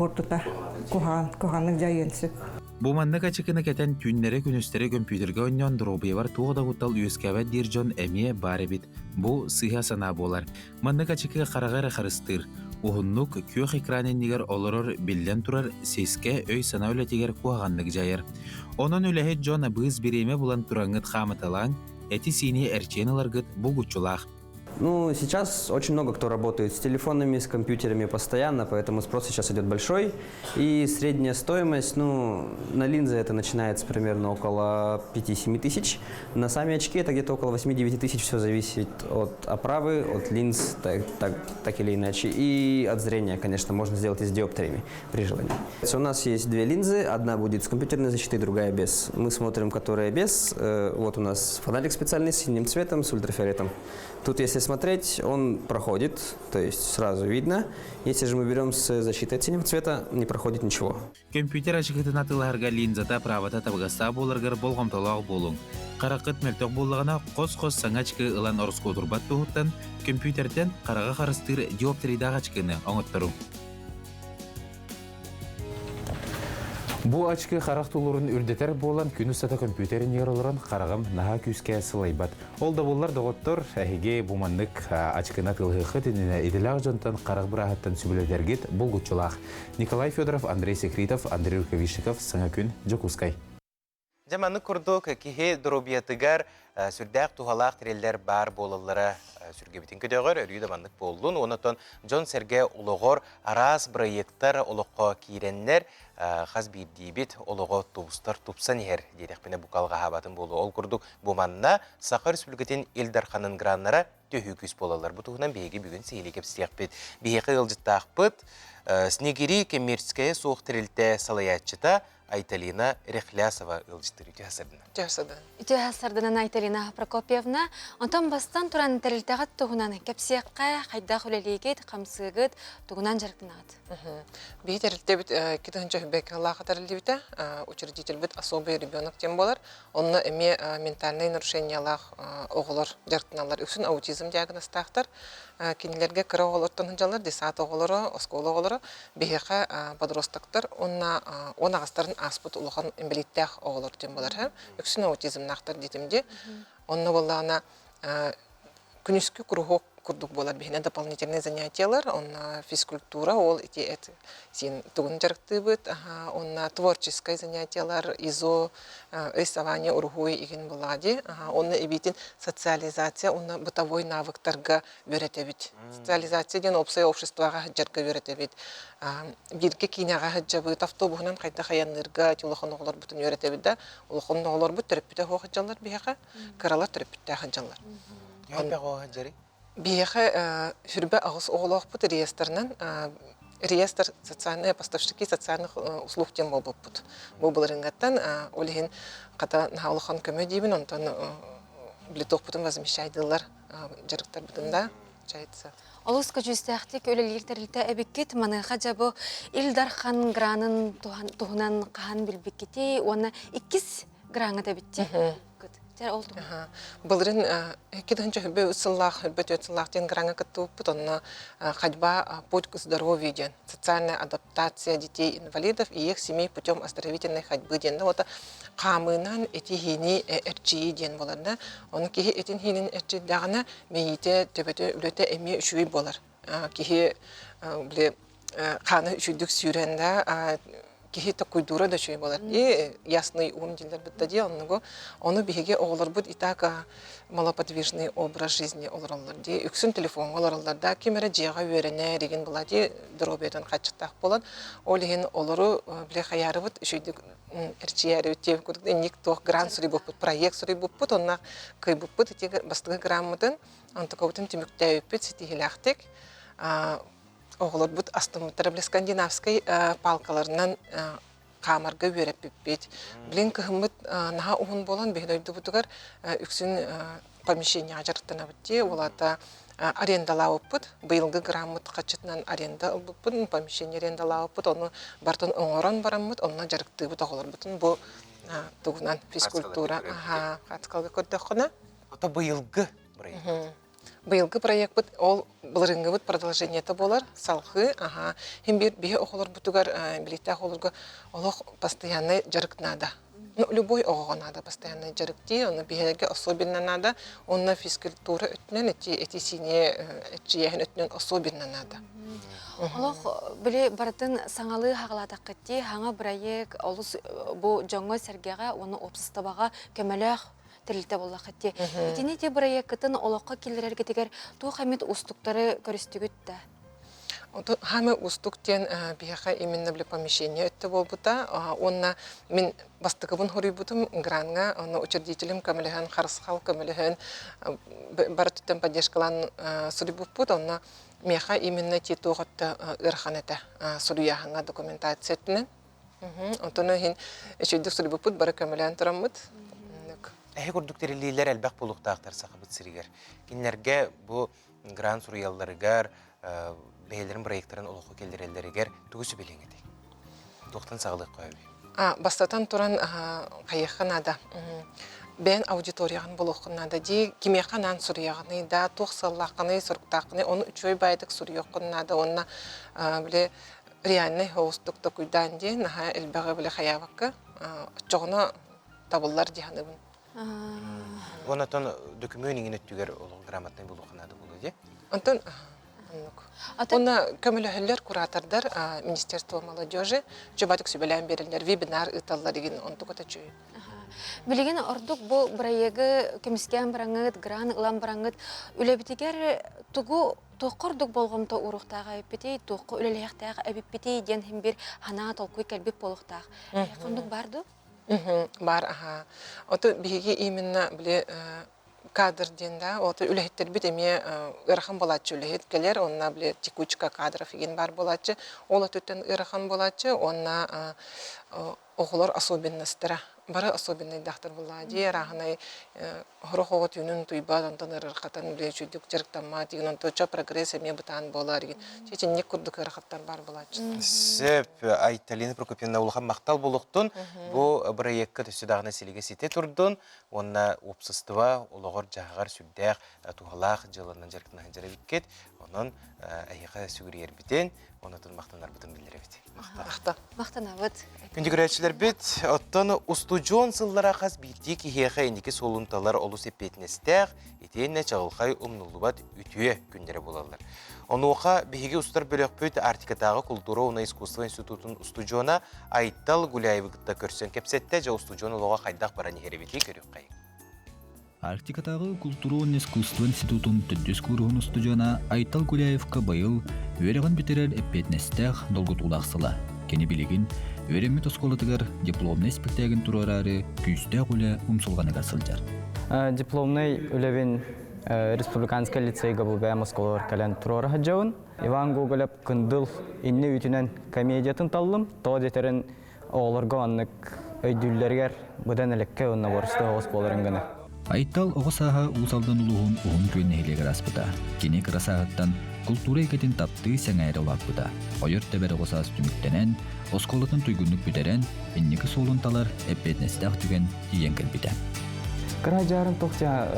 бортыта қоғанның жайын сөп. Бу манна качыкына кетен түннері күністері компьютерге ойнан дробия бар туғда ғуттал үйескәбәт диржон әме бары бит. Бу сыға сана болар. Манна качыкыға қарағары қарыстыр. Уғыннук күйөх экранен негер олырыр білден тұрар сеске өй сана өлетегер куағанлық жайыр. Онын өләхет Джон абыз береме булан тұраңыт қамыталаң, әти сине әрченіларгыт бұл гучулақ. Ну, сейчас очень много кто работает с телефонами, с компьютерами постоянно, поэтому спрос сейчас идет большой. И средняя стоимость, на линзы это начинается примерно около 5-7 тысяч. На сами очки это где-то около 8-9 тысяч, все зависит от оправы, от линз, так или иначе. И от зрения, конечно, можно сделать и с диоптриями при желании. У нас есть две линзы, одна будет с компьютерной защитой, другая без. Мы смотрим, которая без. Вот у нас фонарик специальный с синим цветом, с ультрафиолетом. Тут, если смотреть, он проходит, то есть сразу видно. Если же мы берем с защитой от синего цвета, не проходит ничего. Компьютер ашықытын атыларға линзата правата табығаста боларғар болғамталағы болуң. Қарақыт мәлтөк болығына қос-қос саңачқы ұлан орысқы отырбат тұғыттан компьютерден қараға қарыстыр диоптриядағы ачқыны оңыттыру. Бу ачкы қарақ тулырын үрдетер болан күні сата компьютерін еролырын қарағым наға күске сылайбат. Ол да болар доғыттыр әхеге буманнык ачкына тылғықы теніне еделақ жонтан қарақ бірағаттан сүбілетергет бұл ғұтчылақ. Николай Федоров, Андрей Секритов, Андрей Рукавишников, Саңа күн, Джокускай. Жаманы күрдік кеге дұрубиятығар сүрдәқ туғалақ тірелдер бар болылары сүргебетін көдеғыр өргі дамандық болуын. Онытын Джон Серге ұлығыр арас проекттар ұлыққа кейренлер қаз бірдейбет ұлығы тұбыстар тұпсан ер дедекпені бұқалға хабатын болу. Ол күрдік бұманна Сақыр Республикатын Елдарханын граннара төхі күс болалар. Бұтығынан бейгі бүгін сейлі кепсияқ бет. Бейгі ғылжыттақ бет Снегири коммерческая соқ тірілті салаятчыта Айталина Рехлясова ылжыттыр үті хасырдына. Үті хасырдынан Екатерина Прокопьевна. Онтан бастан туран тәрілтәғат тұғынан кәпсияққа қайдақ үлелегет, қамсығыт тұғынан жарықтынағыд. Бей тәрілтә біт кетігінші хүбәк Аллаға тәрілді біті, учредитель біт особый ребенок тем болар. Онына әме ментальный нарушениялар оғылар жарықтыналар. Үксін аутизм диагностақтар. Кенелерге кірі оғылыртын жалар, десат оғылары, оскол оғылары, бейеқа подростақтар, он ағастарын аспыт ұлыған имбелиттәқ оғылар тем болар. Үксін аутизм нақтар детімде. Онына болағына күніскі күрғоқ курдук болар бихине дополнительные занятиялар, он физкультура, ол сен тугун жарыкты быт, он творческое занятиялар, изо, рисование, ургуй иген булади, он ибитин социализация, он бытовой навыктарга беретебит. Социализация ден опсай обществага жарга беретебит. Бирке киняга хаджабыт, автобухынан кайда хаяннырга, тулахан оғлар бутын беретебит да, улахан оғлар бут терапита хоғаджалар бияға, каралар терапита хаджалар. Япа хоғаджари? Бияха хүрбе ағыз оғылақ бұд реестрынан, реестр социальные поставщики социальных услуг тем бол бұд. Бұл рынгаттан, олеген қата нағылыған көмі дейбін, онтан білетоқ бұдын возмещайдылар жарықтар бұдында жайытса. Олысқа жүстәқтік өлелер тәрілті әбеккет, маныға жабы Илдархан гранын туғынан қаған білбеккете, оны 2 граңы да бітті. Бұлырын кедінші хүбі ұсыллақ, хүбі төтсіллақ ден граңы күтті ұппыт, онына ходьба путь к здоровью ден, социальная адаптация детей инвалидов и их семей путем оздоровительной ходьбы ден. Вот қамынан эти хини әрчейі ден боларда, оны кеге этин хинин әрчей дағына мейте төбеті үлеті әме үшуі болар. Кеге қаны үшүйдік сүйренді, кихита куйдура да чуй болар. И ясный ум дилер битта ди оны биһиге оғлар бут итака малоподвижный образ жизни оларлар ди. Үксүн телефон оларлар да кемере жига верене деген була ди дробетен качтак болот. Олеген олору биле хаяры бут үшүйдүк эрчияры өтеп курдук ник тох гран сури бут проект сури бут онна кый бут тиге бастыгы граммытын антакобутын тимүктәй өппет ситихилактик. Оғылар бұд астымыттары біле скандинавской палкаларынан қамарға өреп беппет. Білен кіғымыт наға ұғын болан бейін өйді бұдығар үксін помещение ажарықтана бітте. Олата арендалау бұд, бұйылғы граммыт қачытынан аренда бұд, помещение арендалау бұд, оны бартын оңыран барамыд, онына жарықты бұд оғылар бұдын. Бұл тұғынан физкультура қатқалғы көрді құна. Это бұйылғы проект. Быйылгы проект бут, ол былырыңгы бут продолжение это болар, салхы, хем бие оғылар бутугар, билетті оғыларға олық постоянный жарык надо. Ну, любой оғыға надо постоянный жарыкти, оны биеге особенно надо, онна физкультура өтінен, эти сине әтчиехін өтінен особенно надо. Олық біле бардын саңалы хағаладақ кетті, хаңа проект, олыс бұл жоңғы сәргеға, оны опсыстабаға көмелек тәрілті болақ әтте. Етіне те проекттің олыққа келдерер кетегер туы қамет ұстықтары көрістігітті? Хаме устуктен бияха именно для помещения это был бута, онна мен бастыгыбын хорой бутым гранга, онна учредителем камелехан харсхал камелехан баратутен поддержкалан сурибуп бут, онна меха именно титоготта ирханета суруяханга документация тенен. Онтоно хин ещё сурибуп бут бара камелехан тарамыт. Эхе көрдүктер лилер әлбәк булуктактар сахабыт сиригер. Кинлерге бу гран суруялларыгар бейлерин проекттарын олоққа келдірелдерігер түгісі белеңеді. Тоқтан сағылық қойып. Бастатан туран қайыққан ада. Бән аудиторияған болуқын ада. Де кемеқанан сұрияғыны да, тоқсаллақыны, сұрықтақыны, оны үшөй байдық сұрияқын ада. Онына біле реальный хоустықта күйдан де, наға әлбәғі біле қаявақы, жоғына табылар дегенігін. Онатон документingen өттігер олық грамотный болуқын ада болды де? Антон, онна көміліхілер куратордар Министерство молодежи жобатық сөбелән берілер, вебинар ұталар деген онтық өті чөй. Білеген ордық бұл бірайегі көміскен біраңыд, гран ұлан біраңыд үлебітігер тұғу тоқырдық болғымта ұрықтағы әбіппетей, тоқы үлеліяқтағы әбіппетей ден хем бір хана толқой кәлбіп болықтағы. Қондық барды? Бар, аха. Оты бігі именно біле кадрден да, оты үләхеттер бит әме ырхан болатчы үләхет келер, онна біле текучка кадров еген бар болатчы, ол өттен ырхан болатчы, онна оғылар особенностыра бары особенный доктор была. Де рахнай хорохого тюнүн туйба антон ырхатан биле чудук жарктамма деген точо прогресс эме бутан болар ген. Чечен не курдук ырхаттар бар булачы. Сеп Айталина Прокопьевна улахан мактал болуктун бу проектка төсүдагына селиге сите турдун. Онна опсыстыва улогор жагар сүддәк тухалах жылынан жарктан жарабиккет. Онон айга сүгүрер битен, онотун мактанар бутун билдиребит. Мақтанабыт. Күнді көрәтшілер бет, оттаны устужон сыллара қаз бейті кихеға ендекі солынталар олу сеппетінестәқ, етенне чағылқай умнулубат үтуе күндері болалар. Оны оқа бейге ұстар бөлек бөт Артикадағы культура уна искусство институтын устужона Айтал Гуляевыгытта көрсен кепсетті, жа устужон олуға қайдақ бараны херебеті көрек қай. Арктикатағы культура уна искусство институтын түддес күрігін устужона Айтал Гуляевка байыл өреген бітерер эппетнестәқ долгут улақсыла. Кені білеген, өремет осколатығар дипломный спектагін турарары күйісті құлы ұмсылғаныға сылжар. Дипломный үлевін республиканский лицейга бұлбәй Москвалар кәлін турары хаджауын. Иван Гоголев күнділ инне үтінен комедиятын талым, тоғ детерін оғылырға аннық өйдүллергер бұдан әлекке онна борысты оғыз боларын гыны. Айтал оғысаға ұлсалдан ұлығын ұғын көнне хелегер аспыда. Кені қырасағыттан культура екетін тапты сәңәйрі олақпыда. Ойыр тәбәрі қосас түміктенен, осколатын туйгүнлік бүдерен, иннекі солынталар әппетнестәқ түген дейен кірбіді. Қыра жарын тоқча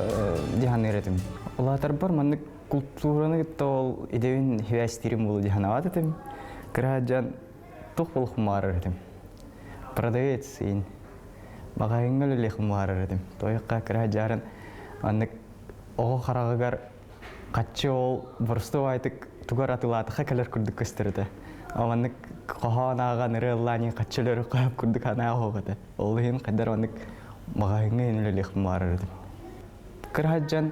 диян еретім. Олатар бар манны культураны тол идеуін хевәстерім болу диян ават етім. Қыра жан тоқ бол құмар еретім. Продавец сейін. Бағайыңғыл өлі құмар еретім. Тойыққа қыра жарын анны оғы қарағығар қатшы ол бұрысты айтық тугар атылатыға кәлер күрдік көстерді. Аманнык қоған аған ұры ұлланы қатшылары қойып күрдік ана оғады. Олығын қайдар аннык мағайыңы енілі құмар ердім. Қырғаджан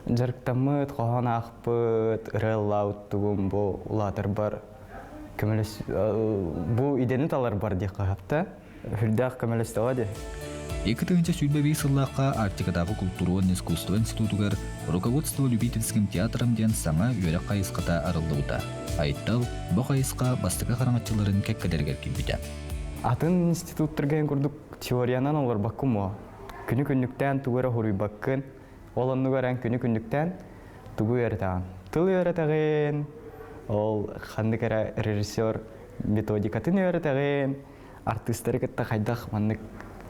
жарықтамыд, қоған ақпыд, ұры ұллауыттығым бұл ұлатыр бар. Бұл идені талар бар дей қағапта. Хүрдәқ көмелесті оғады. Екі тығынша сүлбәбей сыллаққа Арктикадағы культура и искусство институтугар руководство любительским театрам ден саңа үйері қайысқата арылды ұта. Айттал, бұ қайысқа бастыға қараңатчыларын кәккәдергер келбеді. Атын институттырген күрдік теориянан олар баққым о. Күні-күнліктен туғыры хұрый баққын, оланны көрән күні-күнліктен туғы өртаған. Тыл өртәғын, ол қанды кәрі режиссер методикатын өртәғын, артистері кетті қайдақ маннық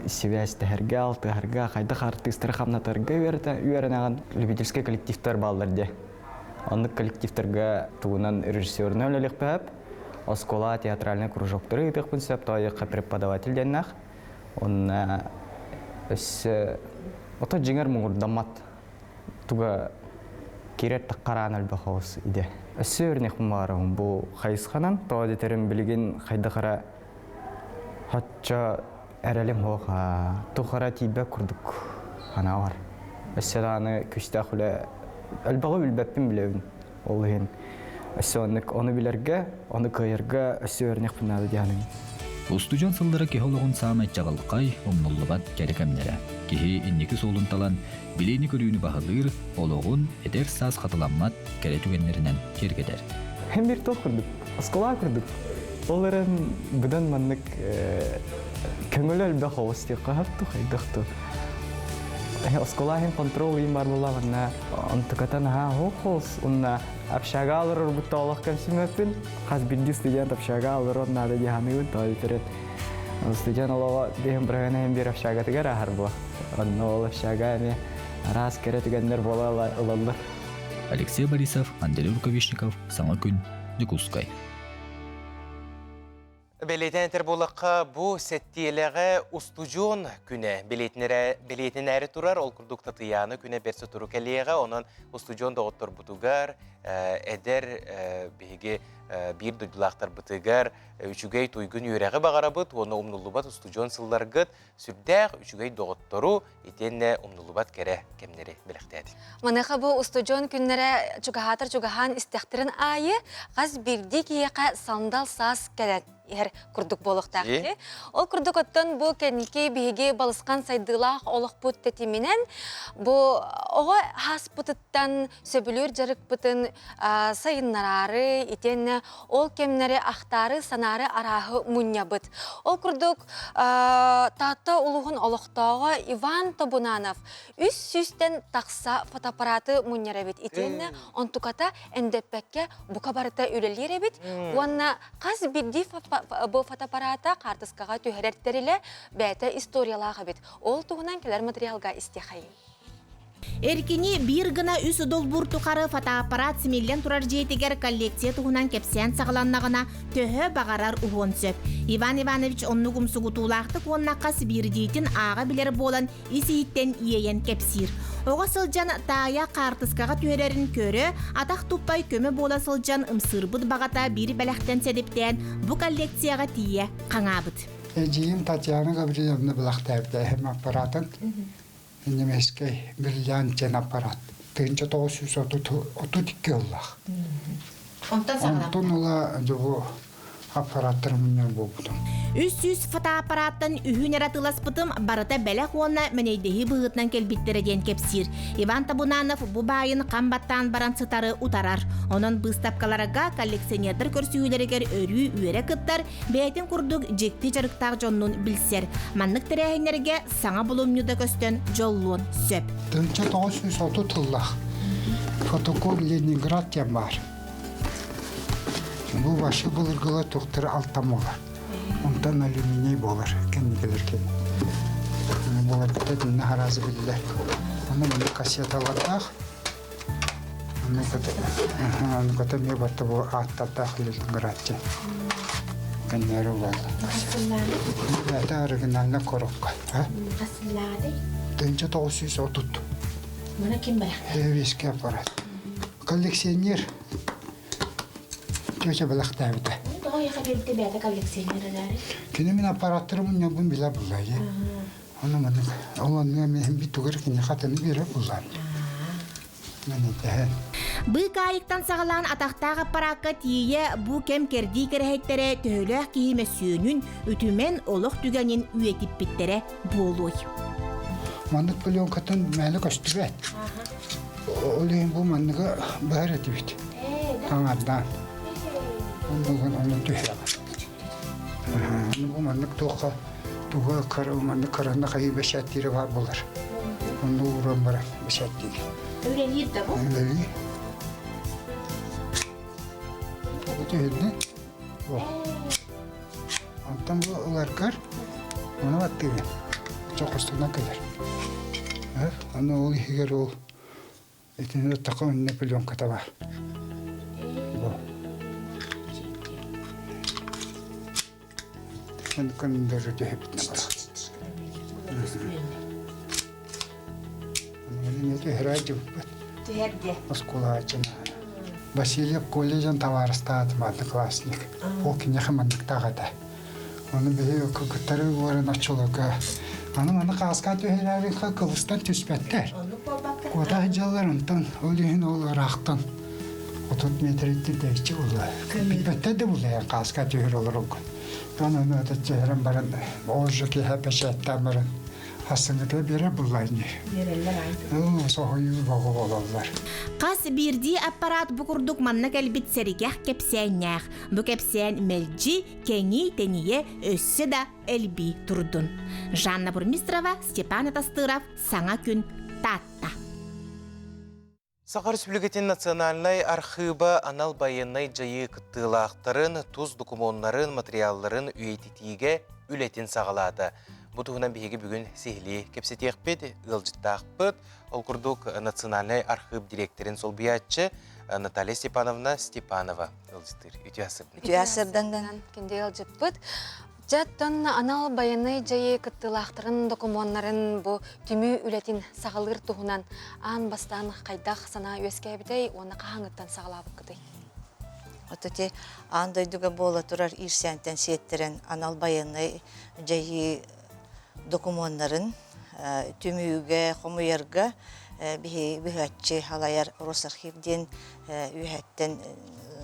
связь тәһәргә, алтыһәргә, қайдақ артистері қамнатырға үйерінаған любительский коллективтер балдырды. Анық коллективтерге туғынан режиссерін өлелік бәп, оскола театральный кружоктары етіқпін сөп, тойыққа преподаватель деннақ. Онна ота жеңер мұғырдамат туға керет таққаран әлбі қауыз иде. Өсі өрнек мұмарығын бұл қайысқанан, тоға детерін білген қайдақара хатча әрәлім оға тұқара тейбе күрдік ғана бар. Өсі дағаны күшті ақылы әлбағы білбәппін білеуін олығын. Өсі оны білерге, оны көйерге өсі өрнек бұнады дейінің. Устужан сылдары кехолығын саамайт жағылқай, омнуллыбат кәрекәмнері. Кехе иннекі солын талан білейні көрүүні бағылыр, олығын әдер саз қатыламмат кәретугенлерінен кергедер. Hem bir toq kurduk, askola kurduk. Onların бұдан маннык көңілі әлбі қауысты қағапту қайдықты. Аскола hem контрол им бар бола ғана антықатан хоқос, онна общага алыр ұрбытта олақ көмсімеппін. Қаз білді студент общага алыр оннады дегенігін тауы түрет. Студент олаға дейін бірғана hem bir общага тігер ағар бұл. Онна ол общага әме раз керетігендер бола ұлалыр. Алексей Борисов, Андрей Рукавишников, Саңа күн, Декускай. Белетен тербулаққа бұ сәттиеліғі устужон күні белетін әрі тұрар, ол күрдік татыяны күні берсі тұру кәлеға, онын устужон доғыттыр бұтығар, әдер бейге bir duyulaqtar bıtıgar, üçügey tuygun yüreği bağarabıt, onu umnulubat ustujон sıllargıt, sürdəq üçügey doğuttoru, etenne umnulubat kere kemleri bilektədi. Manıqa bu ustujón günlere çugahan istektirin ayı, gaz birdik yeqa sandal saz kelen yer kurduk boluqtaqti. Ol kurduk ottan bu keniki bihige balıskan saydılaq olaq put tetiminen, bu oğa has putıttan söbülür jarık putın сайыннарары, итен ол кемнері ақтары санары арағы мұнябыт. Ол күрдік тата улуғын олықтауға Иван Табунанов үс сүстен тақса фотоаппараты мұнярабет. Итен онтуката әндеппәкке бұқа барыта үлелеребет. Онна қаз бидді бұл фотоаппарата қартысқаға түйерертерілі бәті историялаға бет. Ол туғынан келер материалға истехайын. Эркини бир гына үс долбур туқары фотоаппарат симиллен турар жетегер коллекция туғынан кепсен сағаланнағына төхі бағарар уғын сөп. Иван Иванович онны құмсығытулақты қоннаққа сибир дейтін аға білер болан исейттен иеен кепсир. Оға сылжан тая қартысқаға түйерерін көрі, атақ туппай көмі бола сылжан ымсырбыд бағата бір бәләқтен сәдептен бұ коллекцияға тие қаңабыд. Жиын Татьяна Гавриловна бұлақтайбды әм аппаратын. Немецкий бриллиантен аппарат. 1932 оллах. Онтон ола жобу аппараттарымын болбудum. Үс фотоаппараттан үхін яратылас бұтым барыта бәләқ онна мәнейдегі бұғытнан келбеттері ден кепсир. Иван Табунанов бұ байын қамбаттан баран сытары утарар. Онын бұстапкаларыға коллекционердер көрсүйілерігер өрі үйері кыттар бәйтін күрдік жекті жарықтақ жоннун білсер. Маннық тірәйінерге саңа бұлымнюда көстен жолуын сөп. 1930 фотокол Ленинград тем бар. Бұл башы бұлырғыла тоқтыры алтам олар. Онтан алюминий болар, кәнігілер кен. Болар бұтадын харазы білді. Оны мұны кассеталардақ. Оны көті ме баты бұл аттардақ Ленинградте. Кәнері болды. Это оригинальна коробка. Қасылады? 1930. Мұны кем бәләқ? Веске аппарат. Коллекционер. Тётя балақтабыда. Оя қабелді бәді коллекционерлері? Күні мен аппараттарымын не бұн біле бұлай. Оны мен бітігір кені қатыны бере бұлай. Бұл қайықтан сағалан атақтағы аппаратқа тие бұл кем керді керехеттері төхілі кейіме сүйінін үтімен олық түгенін үйетіп біттері болуй. Мандық білен қатын мәлі көстібет. Олейін бұл мандығы бағар әті бет. Таңардан. Onu tüyemez. Bu manlık tuğa manlık karında kayı beşetleri var bular. Onu uğran var beşetleri. Öğrenir de bu? Öğrenir. Bu tüyedi. Bu. Ondan bu ular kar. Ona battı ben. Çok üstüne kadar. Onu ol higer ol. Etini takım ne pilyon kata var. Bu. Kan dörde heptine var. Ne de herhalde bu. Herhalde. Oskola açın. Vasilyev kolejin tavarısta atmadı klasnik. O ki ne hemenlik tağada. Onu bir kukutları varın açılığı. Onu kaskatı herhalde kıvıstan tüspetler. O da hıcalarından, ölüğün olaraktan. 30 metre de içi olur. Bitmette de bulayan kaskatı herhalde olur. Onun da çehrem barın, oğuzki hep eşetten barın. Aslında biri bulayını. Soğuyu bağı olanlar. Qas birdi apparat bukurduk manna kelbit serigah kepsenyak. Bu kepsen melci, keni, teniye, össü da elbi turdun. Жанна Бурмистрова, Степан Тастыров, Саңа күн, Татта. Сахар Республикатын национальный архивы анал байынай жайы кыттылақтарын, туз документарын, материалларын үйететиге үлетін сағалады. Бұтығынан бейгі бүгін сехли кепсетеқпет, ғылжыттақпет, ол күрдік национальный архив директорын сол биятчы Наталья Степановна Степанова. Ütüyasırdan kendi ғылжыппет. Жаттан анал байыны жайы кыттылақтырын документтарын бұл түмі үлетін сағалыр тұғынан ан бастан қайдақ сана өскәбідей, оны қағаңыттан сағалабы қыдай. Ототе андайдуга бола турар ирсянтен сеттерен анал байыны жайы документтарын түміге, қомуерге бігатчы халаяр Росархивден үйәттен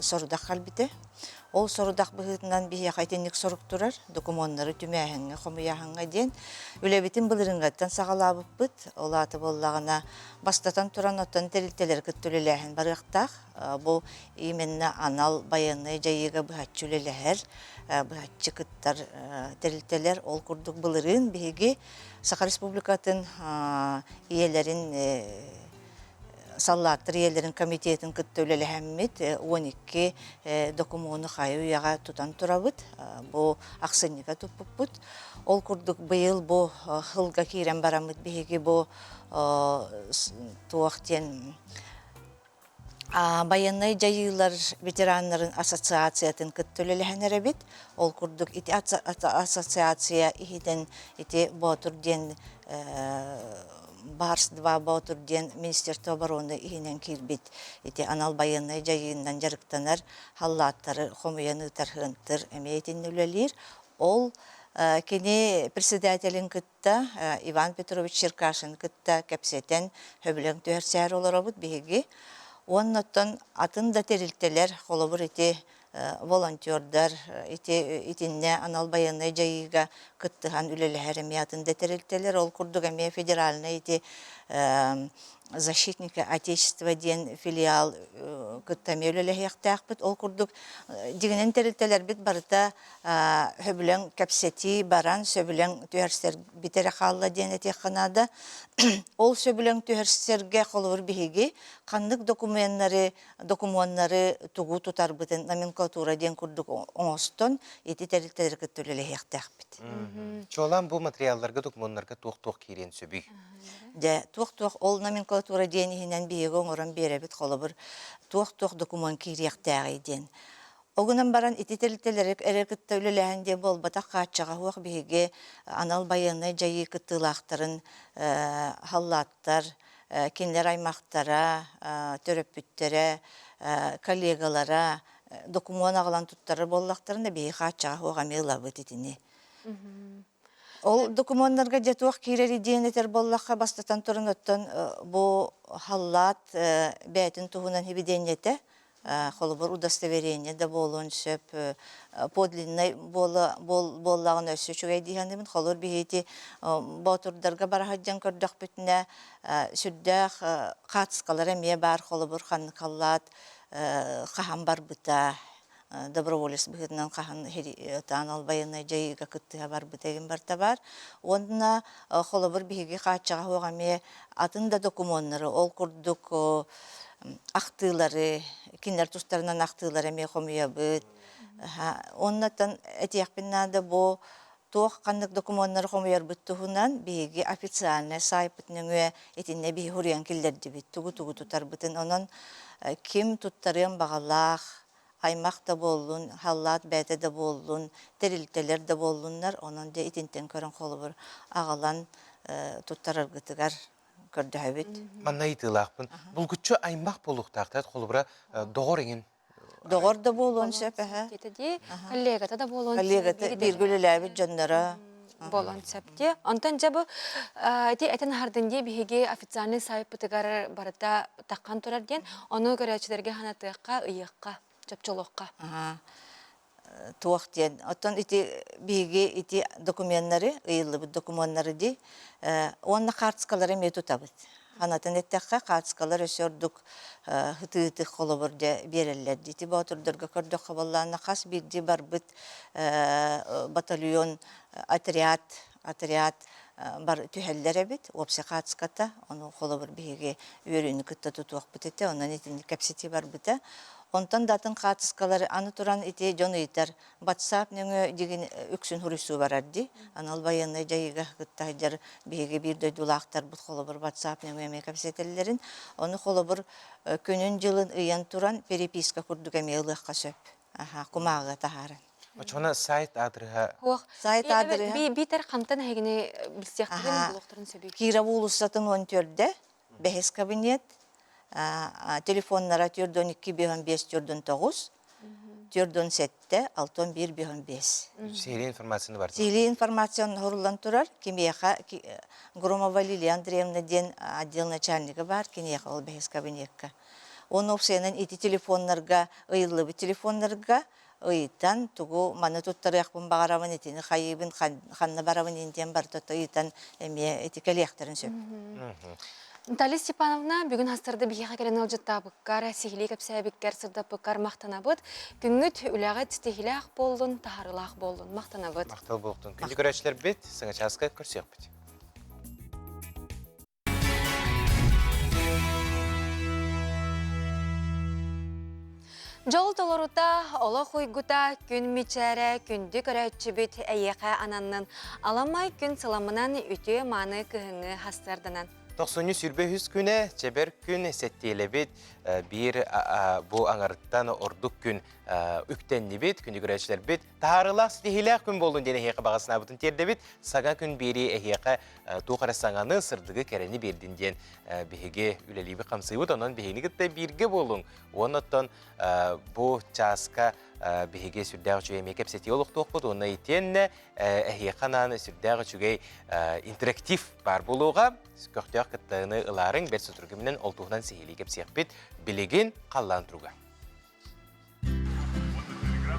соруда қалбіді. Ол сорудақ бұғытынан бейе қайтенік сорық тұрар, документары түмәхіңі, қомияхыңа ден. Үләбетін бұлырыңғаттан сағалабып бұд, ол аты боллағына бастатан тұран оттан тәрілтелер күттілеләхін барықтақ. Бұл именна анал баяны жайыға бұхатчы үлеләхер, бұхатчы күттар тәрілтелер ол күрдік бұлырын бейге Саха Республикатын иелерін Саллаттыр елерін комитетін күтті өлелі әммет 12 документны қайы ұяға тұтан тұрабыд. Бұл ақсынеға тұппып бұд. Ол күрдік бұйыл бұл ғылға кейрен барамыд бейге бұл туақтен Баянай жайылар ветеранларын ассоциациятын күтті өлелі әнері бет. Ол күрдік ити ассоциация ихиден ити бұтырден Барс 2 Баутурден Министерство обороны ихинен кирбит. Ити анал баянай жайынан жарықтанар, халлаттары, хомуяны тархынтыр, әмейтін үлелер. Ол кені председателін күтті, Иван Петрович Черкашин күтті кәпсетен хөбілің түйерсәр олар обыд бейге. Оннаттан атын да терілтелер, қолыбыр ити волонтердар, итинне анал баянай жайыға күттіған үлелі әреме атын да терілтелер. Ол күрдіг әме федеральный ити защитники Отечества ден филиал күттәме үлелі яқтақ бит. Ол күрдіг дегенен терілтелер бит барыта хөбілің кәпсети баран сөбілің түйерсер бітері қалла ден әтек қанада. Ол сөбілің түйерсерге қолығыр бейге қандық документтары тұғу тұтар бітін номенклатура ден күрдік оңостон еті терілтелер күттілі яқтақ бит. Чолан бұл материалларға, документтарға туқ-туқ кейрен сөбүй? Туқ-туқ ол номенклатура денігінен бейге оңырын бере бит қолыбыр туқ-туқ документ кейрияқтағы ден. Оғынан баран итителителерек әрекетті өлеләхінде бол батақ қатшаға хуақ бейге анал баяны жайы күттілақтарын халлаттар, кенлер аймақтара, төрөппүттері, коллегалара, документ ағылан тұттары боллақтарында бейге қатшаға хуаға мейлі бұтетіне. Ол документтарға жетуақ кейрері дейінетер боллаққа бастатан тұрын өттін бұл халлат бәйтін тұғынан хебеденеті, Холобор удостоверение да болон сөп подлинный боллагын өсө чугай дигәндем холор бихети батурдарга барахаҗан көрдәк битне сүддәх катыскалар эме бар холобор хан каллат каһам бар бита доброволец бигеннән каһан танал баяны җайга кытты бар битеген бар табар онна холобор бихеге качага хогаме атында документлары ол курдук ақтылары, кинер тустарынан ақтылары ме хомия бит. Оннатан этияқпиннада бо тоқ қандық документтар хомияр биттуһунан биги официальный сайпытныңы этинне би хуриян килдерди бит. Тугу тутар битин онон ким туттарын бағалақ, аймақта болун, халлат бәте де болун, терилтелер де болуннар, онон де этинтен көрін қолы бір ағалан туттарар гытыгар. Манна итылақпын. Бұл күтші аймақ болуқтақтад қолыбыра доғыр еңін? Доғыр да болуын сөп, Кетеде, коллегата да болуын сөп. Коллегата бергіліләбі жандара. Болуын сөпте. Онтан жабы, әтін хардынде бігеге официальный сайпытығар барыта таққан тұрар ден, оны көрәчілерге ханатыққа, ұйыққа, жапчылыққа. Туақ ден. Оттан бігеге ити документтары, ұйылы бұд документтары де, онна қартысқалары ме тұтабыд. Ханатын әттәққа қартысқалар өсердік хыты-хыты қолы бірде берелер. Деті баутырдырға көрді қабалларына қас бірде бар бұд батальон, отряд бар түйәлдер әбет, опсы қартысқата, оны қолы бір бігеге өріні күтті тұтуақ бұтеті, онан етінде кәпсеті бар бұта. Онтан датын қатысқалары аны туран ите жон ыйтар. WhatsApp нөңі деген үксін хүрісу барарди. Анал баянны жайыға күттайдар бейге бір дөйдулақтар бұд қолы бір WhatsApp нөңі әме кәпсетелерін. Оны қолы бір күнін жылын ыян туран переписка күрдік әме ылыққа сөп. Құмаға тахарын. Очона сайт адрыға? Сайт адрыға. Бейтер қантан әгіне білсияқтырын бұлықтырын сөбейк. Кира Улусатын 14-де, бәхес кабинет. Телефоннара түрдөн 2-5 түрдөн 9, түрдөн 7, 6-1-5. Сейли информацияны бар? Сейли информацияны хорулан турар. Кемеяқа Громова Лилия Андреевна ден отдел начальника бар, кенеяқа ол бәхес кабинетка. Оны опсайынан ити телефоннарға, ыйылы телефоннарға ыйтан тугу маны туттарыякпын багарабын этини хайыбын ханна барабын интен бартото ыйтан эме этикелехтерин сөп. Наталья Степановна, бүгін хастарды бігеға келен алжытта бұққар, сихили кәпсәбіккер сырда бұққар мақтанабыд. Күнгіт үләғі тістехілі-ақ болдың, тағарылы-ақ болдың. Мақтанабыд. Мақтал болдың. Күнді көрәшілер бет, сыңа часқа көрсек бет. Жол толорута, ола хуйгута, күн мичәрі, күнді көрәтші бет әйеқі ананның. Аламай күн сыламынан үте маны күхіңі хастардынан. 90 сүрбе күне, чебер күн сәттейлі бет, бір бұл аңарыттан ордық күн үктенні бет, күнді көрәтшілер бет, тағарылақ стихилақ күн болдың дене хеқі бағасына бұтын терді бет, саға күн бері әйеқі туқара саңаны сырдығы кәрені бердінден бігеге үлелейбі қамсый бұд, онын бігені күтті бірге болың. Оныттан бұл часқа бігеге сүрдәғі жүгей мекеп сәтей олық тоқ бұд, оны етенне әйеқанан сүрдәғі жүгей интерактив бар болуға, көқтіяқ кіттіғыны ұларың бәр сұтыргімінен олтуғынан сехелей кеп сияқпет білеген қаллан тұруға.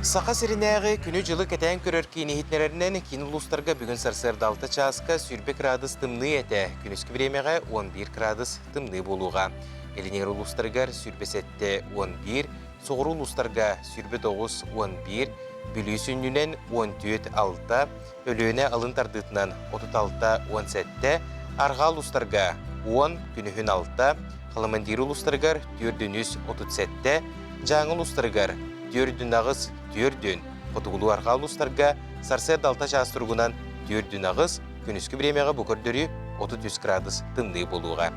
Сақа сірінәғі күні жылы кәтән көрір кейіне хитнерерінен кейін ұлыстарға бүгін сарсырды 6 часқа сүрбе градус тымны әті, күніскі біремеға 11 градус тымны болуға. Елінер ұлыстарғар сүрбе сәтті 11, соғыр ұлыстарға сүрбе 9-11, бүлісінінен 14-6, өліөне алын тардытынан 36-17, арға ұлыстарға 10, күнігін 6, қаламандир ұлыстарғар 4-37, жаңыл ұлыстарғар 4-4, қотығылу арға ұлыстарға сарсер далта жастырғынан 4-ағыз, күніскі біремеға бұкөрдері 33 градус тымны болуға.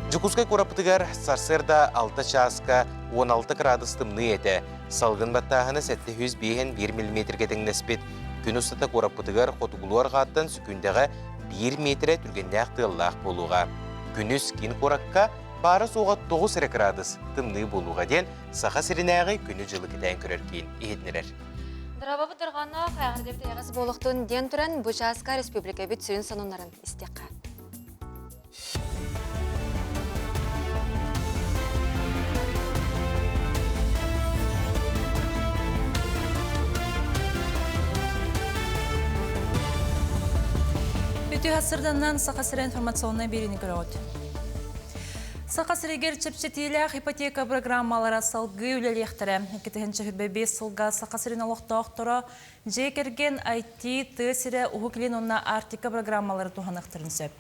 Жүкізгі көрапытығар сарсерда 6 часқа 16 градус тымны еті, салғын баттағыны сәтті 101 мм кетіңнеспет, күн ұстата көрапытығар қотығылу арғаттан сүкіндіға 1 метре түргенне ақтығылақ болуға. Күніс кен қораққа бары соға 9 градус тымны болуға ден сақа сірінәғі күні жылы кеден көрер кейін ехетнерер. Дырабабы тұрғаны қайғырдепті яғыз болықтың ден тұран Бұжасқа республика бет сүрін санунларын істеққа. Үті ғасырданнан Сақасыры информационный берені көріғыд. Сақасырегер чепчетейлі ипотека программалары салғы үлелектірі. 2025 сылға Сақасырын олықта оқтыры жекерген IT тәсірі ұғықлен онна артика программалары туғанықтырын сөп.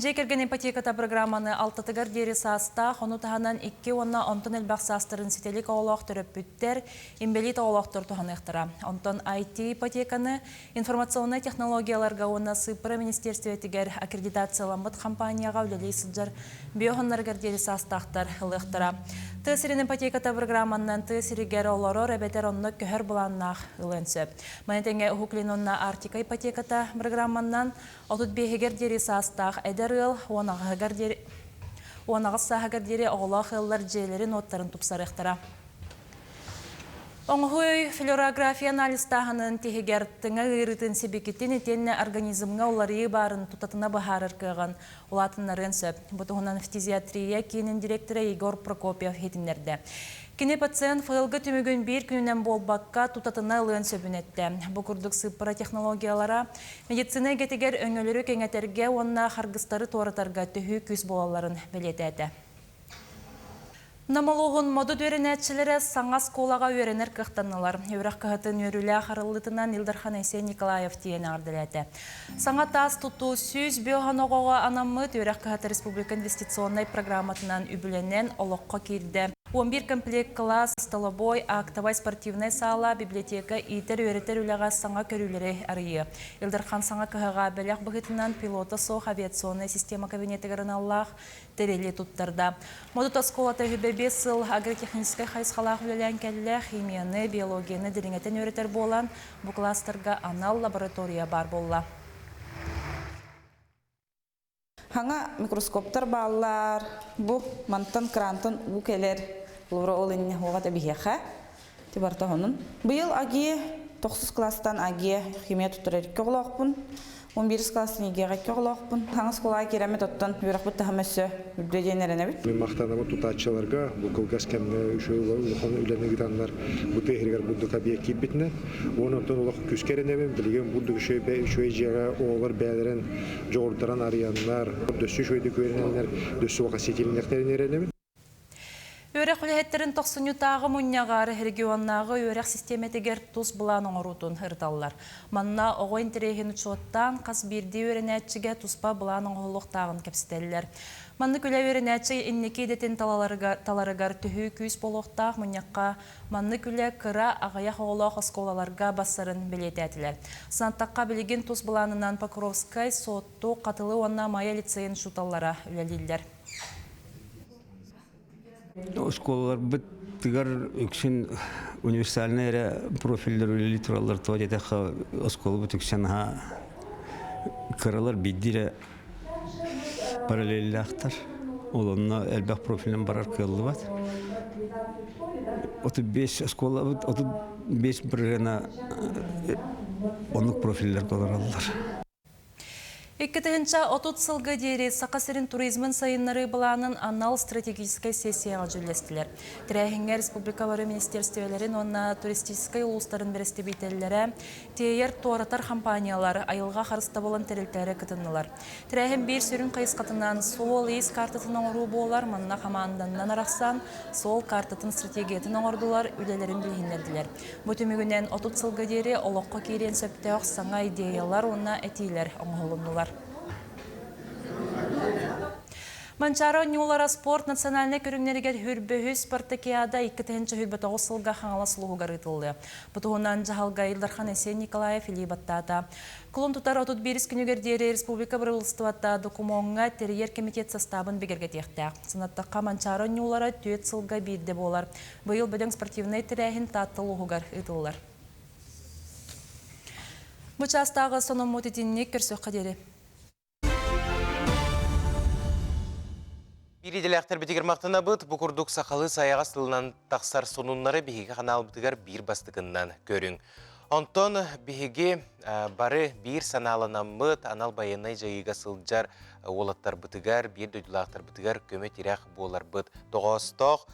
Жекерген ипотеката программаны алтатығар дері саста, оны тағанан 2 онна онтын әлбақ састырын сетелік оғылақтыры бүттер, имбелит оғылақтыр туғанықтыра. Онтын IT ипотеканы информационный технологияларға онна сыпыры министерстветігер аккредитацияланбыт компанияға үлелей сылжар биоғынларғар дері састақтар ұлықтыра. Тәсірін ипотеката программаннан тәсірігер олары рәбетер онны көхір бұланнақ ұлын сөп. Мәнетенге ұхуклин онна артика ипотеката программаннан 35-гер дері састақ әдер ыл, онағыз сағығар дері оғылақ ұллар жейлерін оттарын тұпсарықтыра. Оңғой флюорография анализтағының тегегер тыңа ғырытын себекеттен етенне организмға олары барын тұтатына бағарыр күйған олатынларын сөп. Бұтығынан фтизиатрия кейінің директоры Егор Прокопьев етіндерді. Кене пациент файлғы түмігін бір күнінен болбаққа тұтатына ұлын сөбін етті. Бұқырдық сыпыра технологиялара медицина кетегер өңілері кеңетерге онына қарғыстары торатарға түхі күз болаларын білетеді. Намалуғын моду дөрінәтшілері саңас қолаға өренер қықтанылар. Өріқ қығытын өрілі қарылытынан Илдархан Айсен Николаев тиені ардылеті. Саңа тас тұту сүз биоғанығыға анамыд өріқ қығыты республика инвестиционной программатынан үбіленен олыққа келді. 11 комплект класс, столобой, актовай спортивный сала, библиотека, итер өретер үліға саңа көрілері арыйы. Илдархан саңа қығыға бәліқ бұғытынан пилота соқ авиационный система кабинетігерін Аллах тәрелі тұттырды. Модут осколата хүбе сыл агротехническай хайсқалақ үлелен кәлі химияны, биологияны діріңетін өретер болан бұл кластарға анал лаборатория бар болла. Хаңа микроскоптар баллар, бұл мантан крантан укелер лура олынне оғата бихеха, тибарта хонун. Бұйыл аги 9 класстан аге химия тутырырке олоқпын. 11 класстан игеға олоқпын. Хаңыз қолға керемет оттан үйрақ бұтты хамасы үрдеденеріне бит. Мен мақтанамын тұтатшыларға, бұл қылғас кәміне үшеуілі үләні ғитанлар бұты ергер бұдды қабия кейп бітіне. Онықтан олық күскерінемін, білген бұдды үшеуі жеға олар бәлерін жоғырдыран арыянлар, дөсі үшеуді көрінелер, дөсі оға сетелінектерін еренемін. Өрек үләхеттерін 90-тағы мұнияғары регионнағы өрек системетігер тұз бұланың ұрутын ұрдалылар. Манна оғойн тіреген ұчуаттан қас бірде өрінәтчіге тұспа бұланың ұлықтағын кәпсітелілер. Манны күлі өрінәтчі иннеке детен таларығар түхі күйіс болуқтақ мұнияққа манны күлі кыра ағаяқ оғылық осколаларға басарын білеті әтілер. Сантаққа білеген тұз бұланынан Покровскай сотту қатылы онна мая лицейін шуталлара үләлілер. Школалар бит тигар үксен универсальный профильдер литералар тоодетеха школа бит үксен ха кыралар биддире параллельлахтар олонна элбах профилен барар кылды бат 35 школа бит 35 бирена онук профильдер толаралар. Иккетігінші 30 сылғы дейірі Сақасырын туризмін сайынлары бұланын анал стратегическай сессияға жүлестілер. Тірәхінге Республика бары министерстевелерін онна туристическай ұлыстарын бірісті бейтелілері, тейер туаратар компаниялар айылға қарыста болан тәрілтәрі кітінілер. Тірәхін бір сүрін қайысқатынан сол ейс картытының ұру болар, манна қаманданнан арақсан, сол картытын стратегиятын оңырдылар, үлелерін білгендерділер. Бұтымігінен 30 сылғы дейірі олыққа кейрен сөптеуқ саңа идеялар онна әтейлер оңғылындылар. Манчаро Нюлара спорт национальный көріңнерігер хүрбөхі спартакиада 2-9 сылға қаңала сұлығы ғарытылды. Бұтығынан жағалға Илдархан Эсен Николаев Илибаттата. Құлын тұтар 31 күнігердері Республика Бірылыстыватта докумонға терьер комитет составын бігерге тектәк. Сынаттаққа Манчаро Нюлара 4 сылға бірде болар. Бұйыл бөдің спортивный тірәхін таттылығы ғарытылар. Бұчастағы соның мұтетіннек көрсөк қадері. Бириделяқтар бітігер мақтына бұд, бұқырдық сақалы саяға сылынан тақсар сонунлары бігеге қанал бітігер бір бастығынан көрің. Онтон бігеге бары бір саналынан мұд, анал байынай жайыға сылджар олаттар бітігер, бір дөйділақтар бітігер көмет ирақ болар бұд. Доғастық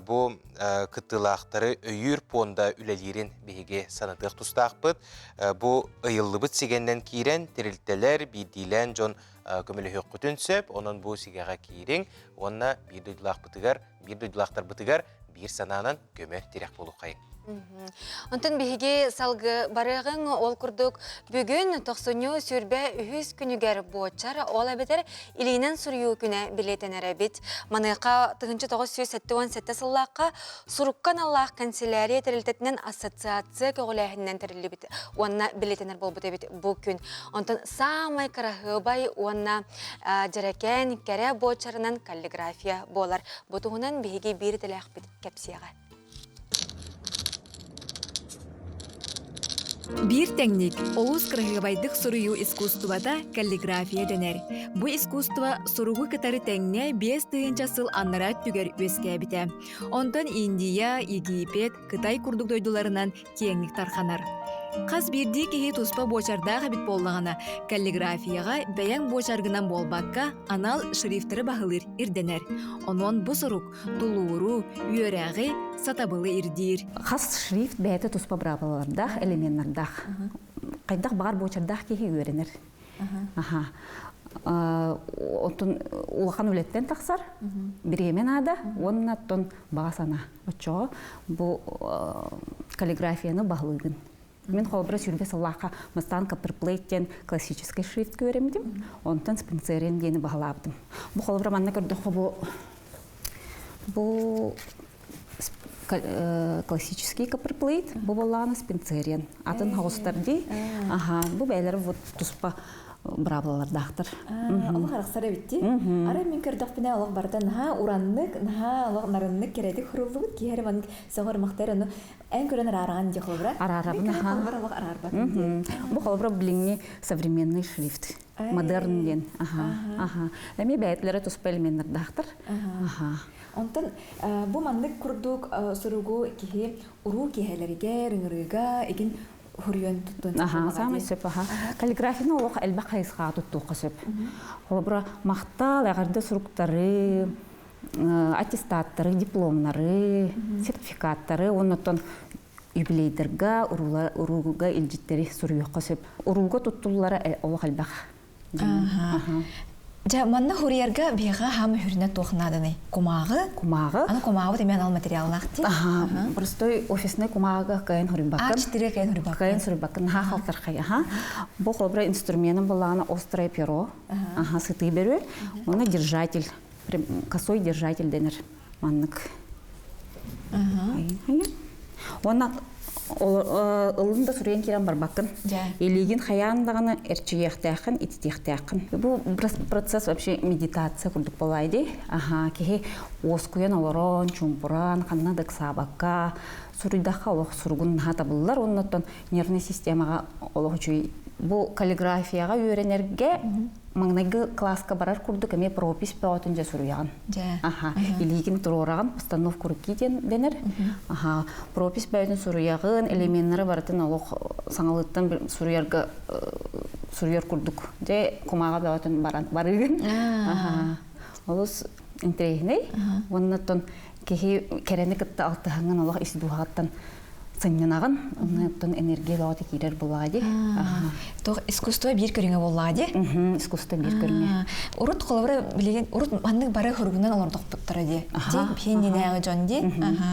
бұл күттілақтары өйір понда үлелерін бігеге санатық тұстақ бұд. Бұл ұйылы бұд сегенден кейрен, тірілтелер, бейдейлен жон көмілі хөккүтін сөп, онын бұл сигаға кейрен, онына бір дөйділақтар бітігер, бір сананын көмі терек болу қайын. Онтын бігеге салғы барығын ол күрдік бүгін 90 сүрбе 100 күнігер боğaçар ол әбетер илейнен сүрю күні білетен әрәбет. Маныққа 1977 сыллаққа сұрыққан Аллах канцелярия тәрілтетінен ассоциация көғіләхінен тәрілі бет. Онына білетенер бол бұт әбет бұл күн. Онтын самай қарағы бай онына жаракен кәрі боğaçарынан каллиграфия болар. Бұтығынан бігеге бір тіләқ бет кәпсияға. Бир тәңник олус кыргыбайдык сурую искусствода каллиграфия денер. Бу искусство суругу кытары тәңне 5 тыгынча сыл аннара түгер өскә бите. Онтон Индия, Египет, Кытай курдук дойдуларынан кеңник тарханар. Қаз бирди кеге туспа боçардағы бит боллағана каллиграфияға бәяң боçаргынан болбаққа анал шрифтары бағылыр ирденер. Онон бұ сұрук тулуыру, үйерәғі сатабылы ирдир. Қаз шрифт бәйті туспа брабылардақ, элементнардақ. Қайдақ бағар боçардақ кеге үйеренер. Отын улақан өлеттен тақсар, біремен ада, оның аттон бағасана. Очо, бұ каллиграфияны бағылығын. Мен холбра сүрбе саллақа мастан каперплейттен классический шрифт көремдім, онтан спинцерен дені бағалабдым. Бұл холбра манна көрді бұл классический каперплейт, бұл боланы спинцерен. Атын хауыстарды, бұл бәйлері тұспа бравлалардақтыр. Аллах арақсар әбітті. Ара мен көрдіқ біне Аллах барда наға ураннық, наға Аллах нарыннық кереді құрылығы кейері манық соғыр мақтар оны ән көрен араған де қолбыра. Арарабын, бұл қолбыра біліңне современный шрифт. Модерн ден. Әме бәйтлері тұспа элементтардақтыр. Онтан бұл мандық құрдық сұруғы кейі ұру кейелерге, рыңырыға, егін хурьон туттун. Самый сөп, каллиграфияны олох әлбәк хайысқа туттуқы сөп. Ол бұра мақтал, әғарды сұруқтары, аттестаттары, дипломнары, сертификаттары, оннан юбилейдерга, уруга илжиттері сұруйыққа сөп. Уруга туттулары олох әлбәк. Жа, манна хурьерга бега хам хүріне тоқнадыны. Кумағы? Кумағы. Аны кумағы демен ал материаллақты? Простой офисный кумағы кайын хурибакын. А4 кайын хурибакын? Кайын хурибакын. Халтар қай. Бұл қолбыра инструментом болағына острое перо. Сыты беру. Оны держатель. Косой держатель денер. Маннык. Оны ылында сүрен керен бар бакын. Елеген хаяндағаны әрчіяқтақын, итітияқтақын. Бұл процесс вообще медитация күрдік болайды. Кеге оскуян оларон, чумпуран, қаннадық сабаққа, сүрдаққа олық сүргін хатабылылар. Оннаттан нервный системаға олық үші. Бұл каллиграфияға үйренерге маңнайғы класска барар күрдік әме пропис пәуатын жа сүрияған. Елеген тұрораған постанов күрікке денер. Пропис пәуатын сүрияғын, элементтері баратын олық саңалыттан сүриярға сүрияр күрдік. Де кумаға пәуатын барығын. Олыс интерегіней. Оннаттан керені кітті алтығыңын олық исідуғаттан сыннанағын, оннаттан энергия лауаты керер болады. Тоқ искусство бір көріңе болады? Искусство бір көріңе. Урут қолабыра білеген, урут манның бары хұрғынан олар тоқпыттыры де. Пенде нәғы жон де.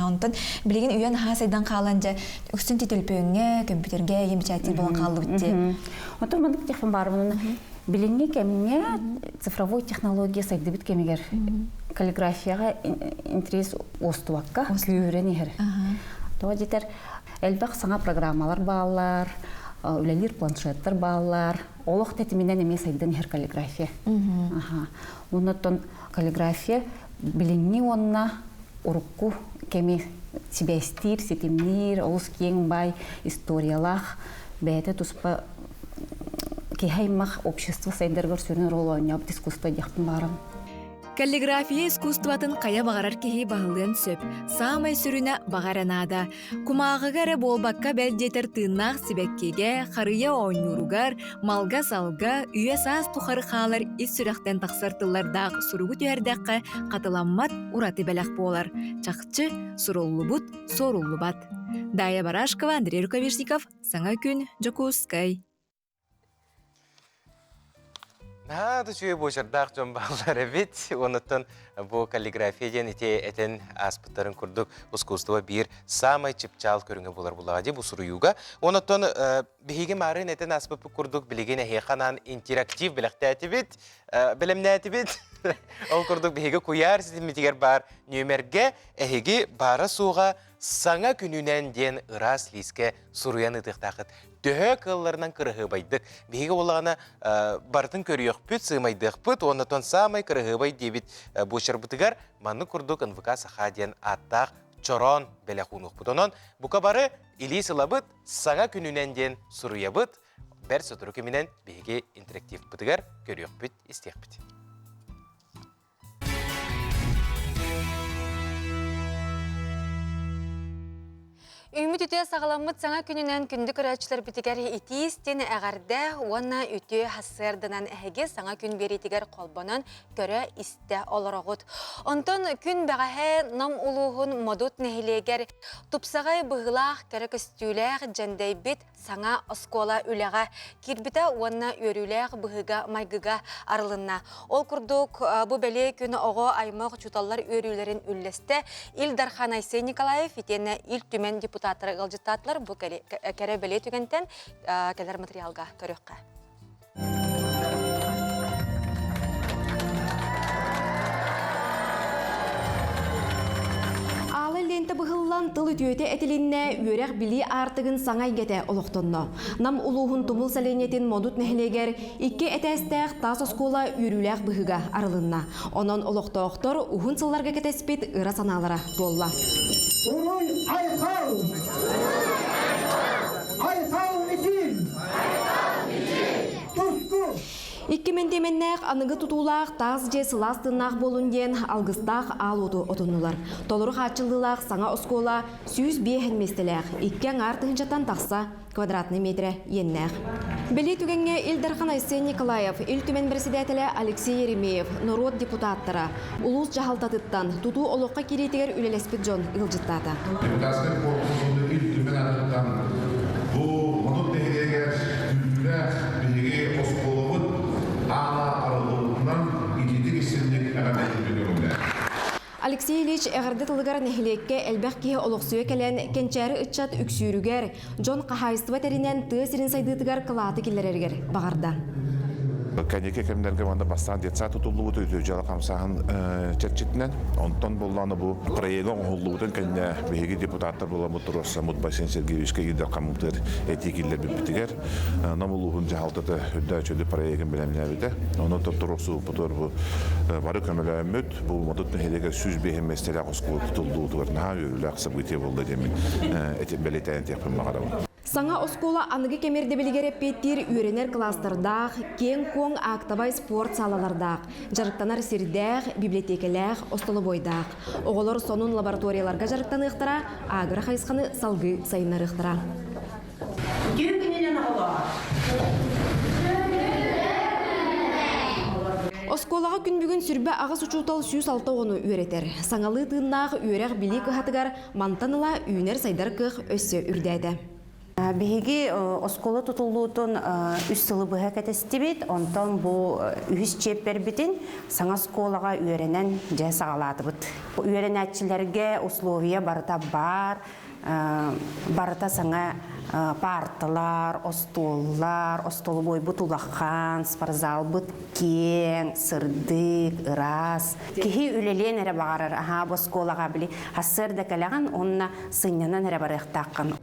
Онтан білеген үйен сайдан қаланжа үксін тетелпөңе, компьютерге, емчәттер болан қалды бітте. Онтан мандық техпен барымын. Білінге кәміне цифровой технология сайды біт кәмегер. Каллиграфияға интерес остуаққа күйірен егер. Тоға жетер, әлбәқ саңа программалар балалар, үлелер планшеттер балалар, олық тәтіменен еме сайдың егер каллиграфия. Оннаттан каллиграфия білінге онына ұрыққу кәме себәстір, сетемнер, олыс кең бай, историялақ, бәйті тұспа кейхаймақ общество сайдырғыр сүрін рол ойнап дискусты дияқтың барым. Каллиграфия искусстватын қая бағарар кеге бағылын сөп, самай сүріне бағаранада. Кумағығары болбаққа бәлдетір тыыннақ сібәккеге, қарыя ойнуругар, малға салға, үйе саз тұқары қалар ис сүрәқтен тақсыртылардағы сұруғы түйердәққа қатыламмат ураты бәләқ болар. Чақчы сұрулы бұд, сорулы бат. Дая Барашкова, Андрей Рукавишников, Саңа күн, Жокускай. Нады сүйе бошырдақ жон бағылары бет, онытын бұл каллиграфиядан әтен аспыттарын күрдік искусство бір самай чипчал көріңе болар бұлағади бұл сұруюға. Онытын бігеге марын әтен аспыпы күрдік білеген әйқанан интерактив біліқті әті бет, білімні әті бет. Ол күрдік бігеге көяр сетіметігер бар нөмерге әйге бары суға саңа күнінен ден ұрас лиске сұруян ұтықтақыт. Дөһө кылларынан кырыгы байдык. Беге олағына бартын көріөк бүт, сымайдық бүт, оннатон самай кырыгы бай дебит бушар бұтыгар, манны күрдік НВК сахаден аттақ чорон бәлі қуынық бұт. Онон бұқа бары илей сыла бұт, саңа күнінен ден сұруя бұт, бәр сөтірі көмінен беге интерактив бұтыгар көріөк бүт, істеқ бүт. Үміт үтіе сағаламыт саңа күнінен күнді көрәтшілер бітігер етейіз тені әғарда, онна үтіе хасырдынан әге саңа күн беретігер қолбанан көрі істі олырағыд. Онтан күн бәғәе нам ұлуғын модут нәхілегер тұпсағай бұғылақ кәрі көстүләғ жәндей бет саңа оскола үләға кирбіті онна өріләғ бұғыға майгыға арылынна. Ол күрдік бұ бәле күні оғы аймақ чуталар өрілерін үллесті Илдархан Айсей Николаев етені ил түмен депутаттары ғылжыттатылар бұл кәрі бәле түгентен кәлер материалға көріққа. Ленте бұғыллан тыл үтіөте әтілінне өрәқ білі артығын саңай кәті олықтынны. Нам ұлуғын тұмыл сәленетін модут нәхілегер, икке әтәстәқ тас оскола үріләқ бұғыға арылынна. Онын олықтауқтар ұғын сылларға кәтәспет ұра саналара долла. Икке теменнәк аныгы тутулақ таз же сыластыннақ болунден алгыстақ ал оду отынылар. Толырық ачылдылақ саңа оскола сүйіз бейхен местеләқ, иккен артығынчатан тақса квадратный метре еннәқ. Бели түгенге Илдархан Айсен Николаев, Илтүмен председателі Алексей Еремеев, народ депутаттары, улус жахалтатыттан туту олыққа керейтігер үлелеспет жон ылжыттаты. Депутатская корпусында Илтүмен атыттан бұл мұнут дегегер түлі бігеге осқолығыт ана арылығынан идетік ісімдік әғамет үлігімді. Алексей Ильич әғірді тылығар нәхілекке әлбәқ кеге олықсуе кәлән кенчәрі үтчат үксүйрігер, Джон қахайыстыва тәрінен түйесірін сайдытығар қылаты келерергер бағарда. Кәнеке кемдерге ванда бастан детса тутулуу төжала камсагын чечитнен онтон болланы бу проектын оңулуутун кенне беги депутаттар боламы турса Мутбайсен Сергеевичке гидер камутер этикиллер биптигер намулуун жалтыты үддәчөдө проектин белемнебиде оны турусу бутур бу бары көмөлөмөт бу модут нехелеге сүз бехеместеле кускуу тутулуутур на үрүлөк событие болду демин белетен тепим магарабы. Саңа оскола анығы кемерде білгері петтер үйренер кластардақ, кен коң актабай спорт салалардақ, жарықтанар сирдәқ, библиотекеләқ, остолы бойдақ. Оғылыр сонун лабораторияларға жарықтаны ұқтыра, ағыры қайысқаны салғы сайынар ұқтыра. Осколаға күн бүгін сүрбе ағыз ұчутал сүйіс алта оны үйретер. Саңалы тыыннағы үйреқ білі қығатығар мантаныла үйнер сайдар қық өссі үрдәді. Беги оскола тутулуутун үс сылы быха кәтестебет, онтон бу үс чеппер битин саңа сколага үйренен жа сағалатыбыт. Үйренәтчілерге условия барыта бар, барыта саңа парталар, остоллар, остолы бой бутулахан, спарзал быт кен, сырдык, ырас. Кихи үлелен әрі бағарар, бу сколага били хасырда кәләған, онна сынянан әрі барықтаққан.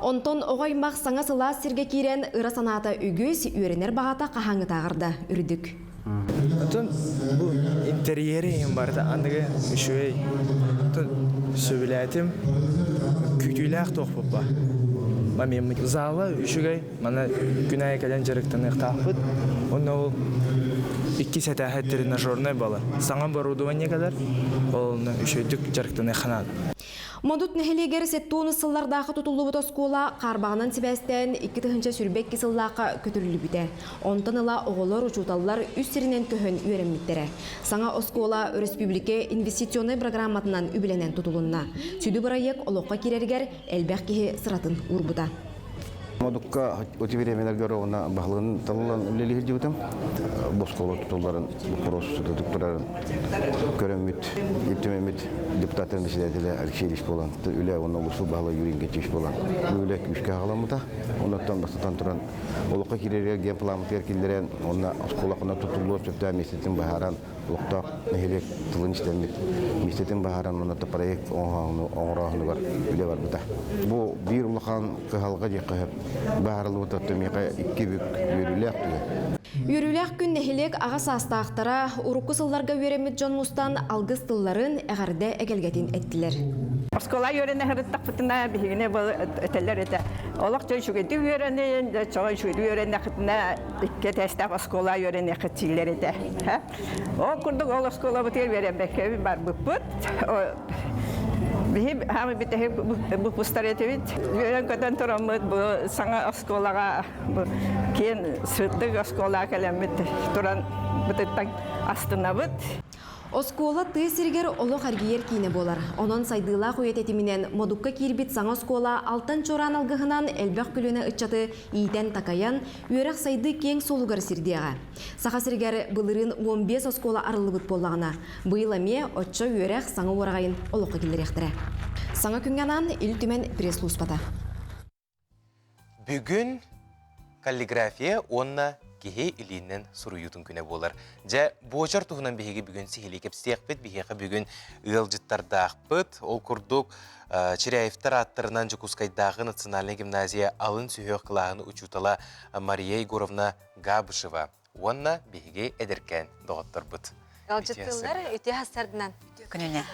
Онтон оғаймақ саңа сыла сирге кирен ыра саната үгіз үйренер бағата қахаңы тағырда үрдік. Онтон бұл интерьері ең барда андығы үшуей. Онтон сөбіләтім күтіләқ тоқпып ба. Мамем залы үшігай, мана күнәй кәлен жарықтан ұқтақпыд. Оны ол 2 сәтәхет тренажерный бала. Саңа барудуан кадар, ол үшөйдік жарықтан ұқанады. Модут нәхелегер сеттуыны сыллардағы тұтулы бұт оскола қарбағынан себәстен 2-тігінші сүрбек кесыллаққа көтірілі біте. Онтаныла оғылар ұчуталылар үссерінен көхін үйренметтері. Саңа оскола республике инвестиционный программатынан үбіленен тұтулынна. Сүді бұрайек олыққа керергер әлбәқ кеге сыратын ұрбыта. Модукка өте беремелерге роғына бағылығын талылан үлелі жүрдім. Босқолы тұтуларын, бұқырос тұтықтырарын көріммет, ептемемет депутаттарын мәселетілі Алексей Ильич болан. Үлі оны ұлысы бағылы юрин кетеш болан. Үлі үшке ағаламыда. Онаттан бастатан тұран олыққа керерге ген пламытер келдерен, оны осколақына тұтылуыр сөпті местетін бағаран, ұлықтақ нәхелек тылын істемет. Местетін бағаран онатты проект оңырағыны бар, үлі бар бұта. Бұл бір ұлықан қығалға жек қығып, бағарылы бұтатты меға 2 бүк үйріләқ түгі. Үйріләқ күн нәхелек ағас астақтыра, ұрыққы сылларға өремет Джон Мустан алғыз тылларын әғарды әгелгетін әттілер. Оскола үйрені ғырыттақ бұтына бігіне бұл өтелер өті. Олық жой шүгеті үйрені, жой шүгеті үйрені қытына икке тәстақ оскола үйрені қытсилер өті. Ол күрдік ол оскола бұтыр берем бәккеби бар бұппыт. Бихи хамы бітәхі бұппыстар өті бит. Үйрен көтен тұрамыд бұл саңа осколаға кен сұрттық оскола кәлемет тұран бұтыттан астына бұт. Оскола тысыргер олық аргиер кейіне болар. Онын сайдыла қойет етімінен модукка кирбит саңа оскола алтын чоран алғығынан әлбәқ күліні ұтчаты ийтен такаян үйерақ сайды кең солуғар сирдияға. Сақа сіргер бұлырын 15 оскола арылы бұт болағына. Бұйыламе отча үйерақ саңа орағайын олыққа келдіректірі. Саңа күнганан Илтүмен пресс-лус бата. Бүгін каллиграфия онна кеге илинен суруютун күнө болар. Жа боочар туһунан беги бүгүн сихили кепстиякпет, беги бүгүн ылжыттардакпыт. Ол курдук Чиряевтар аттарынан Жукускайдагы национальный гимназия алын сүйөк кылагын учутала Мария Егоровна Габышева. Онна беги эдеркен доғаттарбыт. Ылжыттылар өте хастардынан. Күніне.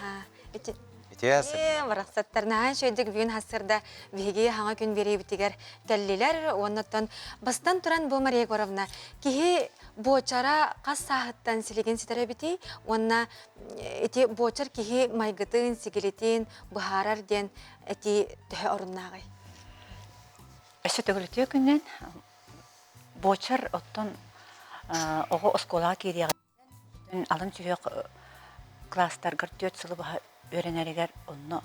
Марақсаттарынан шөйдік бүгін хасырда беге хаңа күн берей бітігер кәллелер, оннаттан бастан тұран бұл Мария Егоровна. Кеге Boçara qas sahıttan silegen sitere biti, onna eti boçar kihi maygıtın, sigiletin, buharar den eti tühe orunnağı. Эссе төгөлөтүө күннен бочар оттон ого осколага кирияган алын сүйөк класстаргар 4 сылы баха өйренеригер онно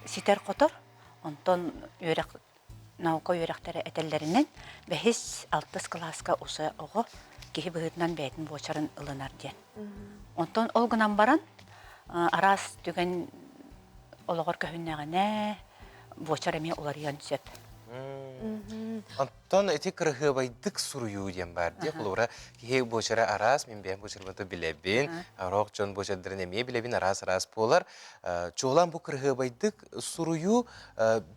ситер котор онтон өйрек наука өйректери этеллеринен 5-6 класска усы ого кихи быгытынан бәйтин бочарын ылынар ден. Онтон ол гынан баран арас түген ологор көһүннәгенә бочар эме олар янсеп. Антон эти крыгыбайдык сурую дем бар де. Булура кихи бочара арас, мен бәм бочарбаты билебин, арок жон бочардырын эме билебин арас болар. Чоğlan bu крыгыбайдык сурую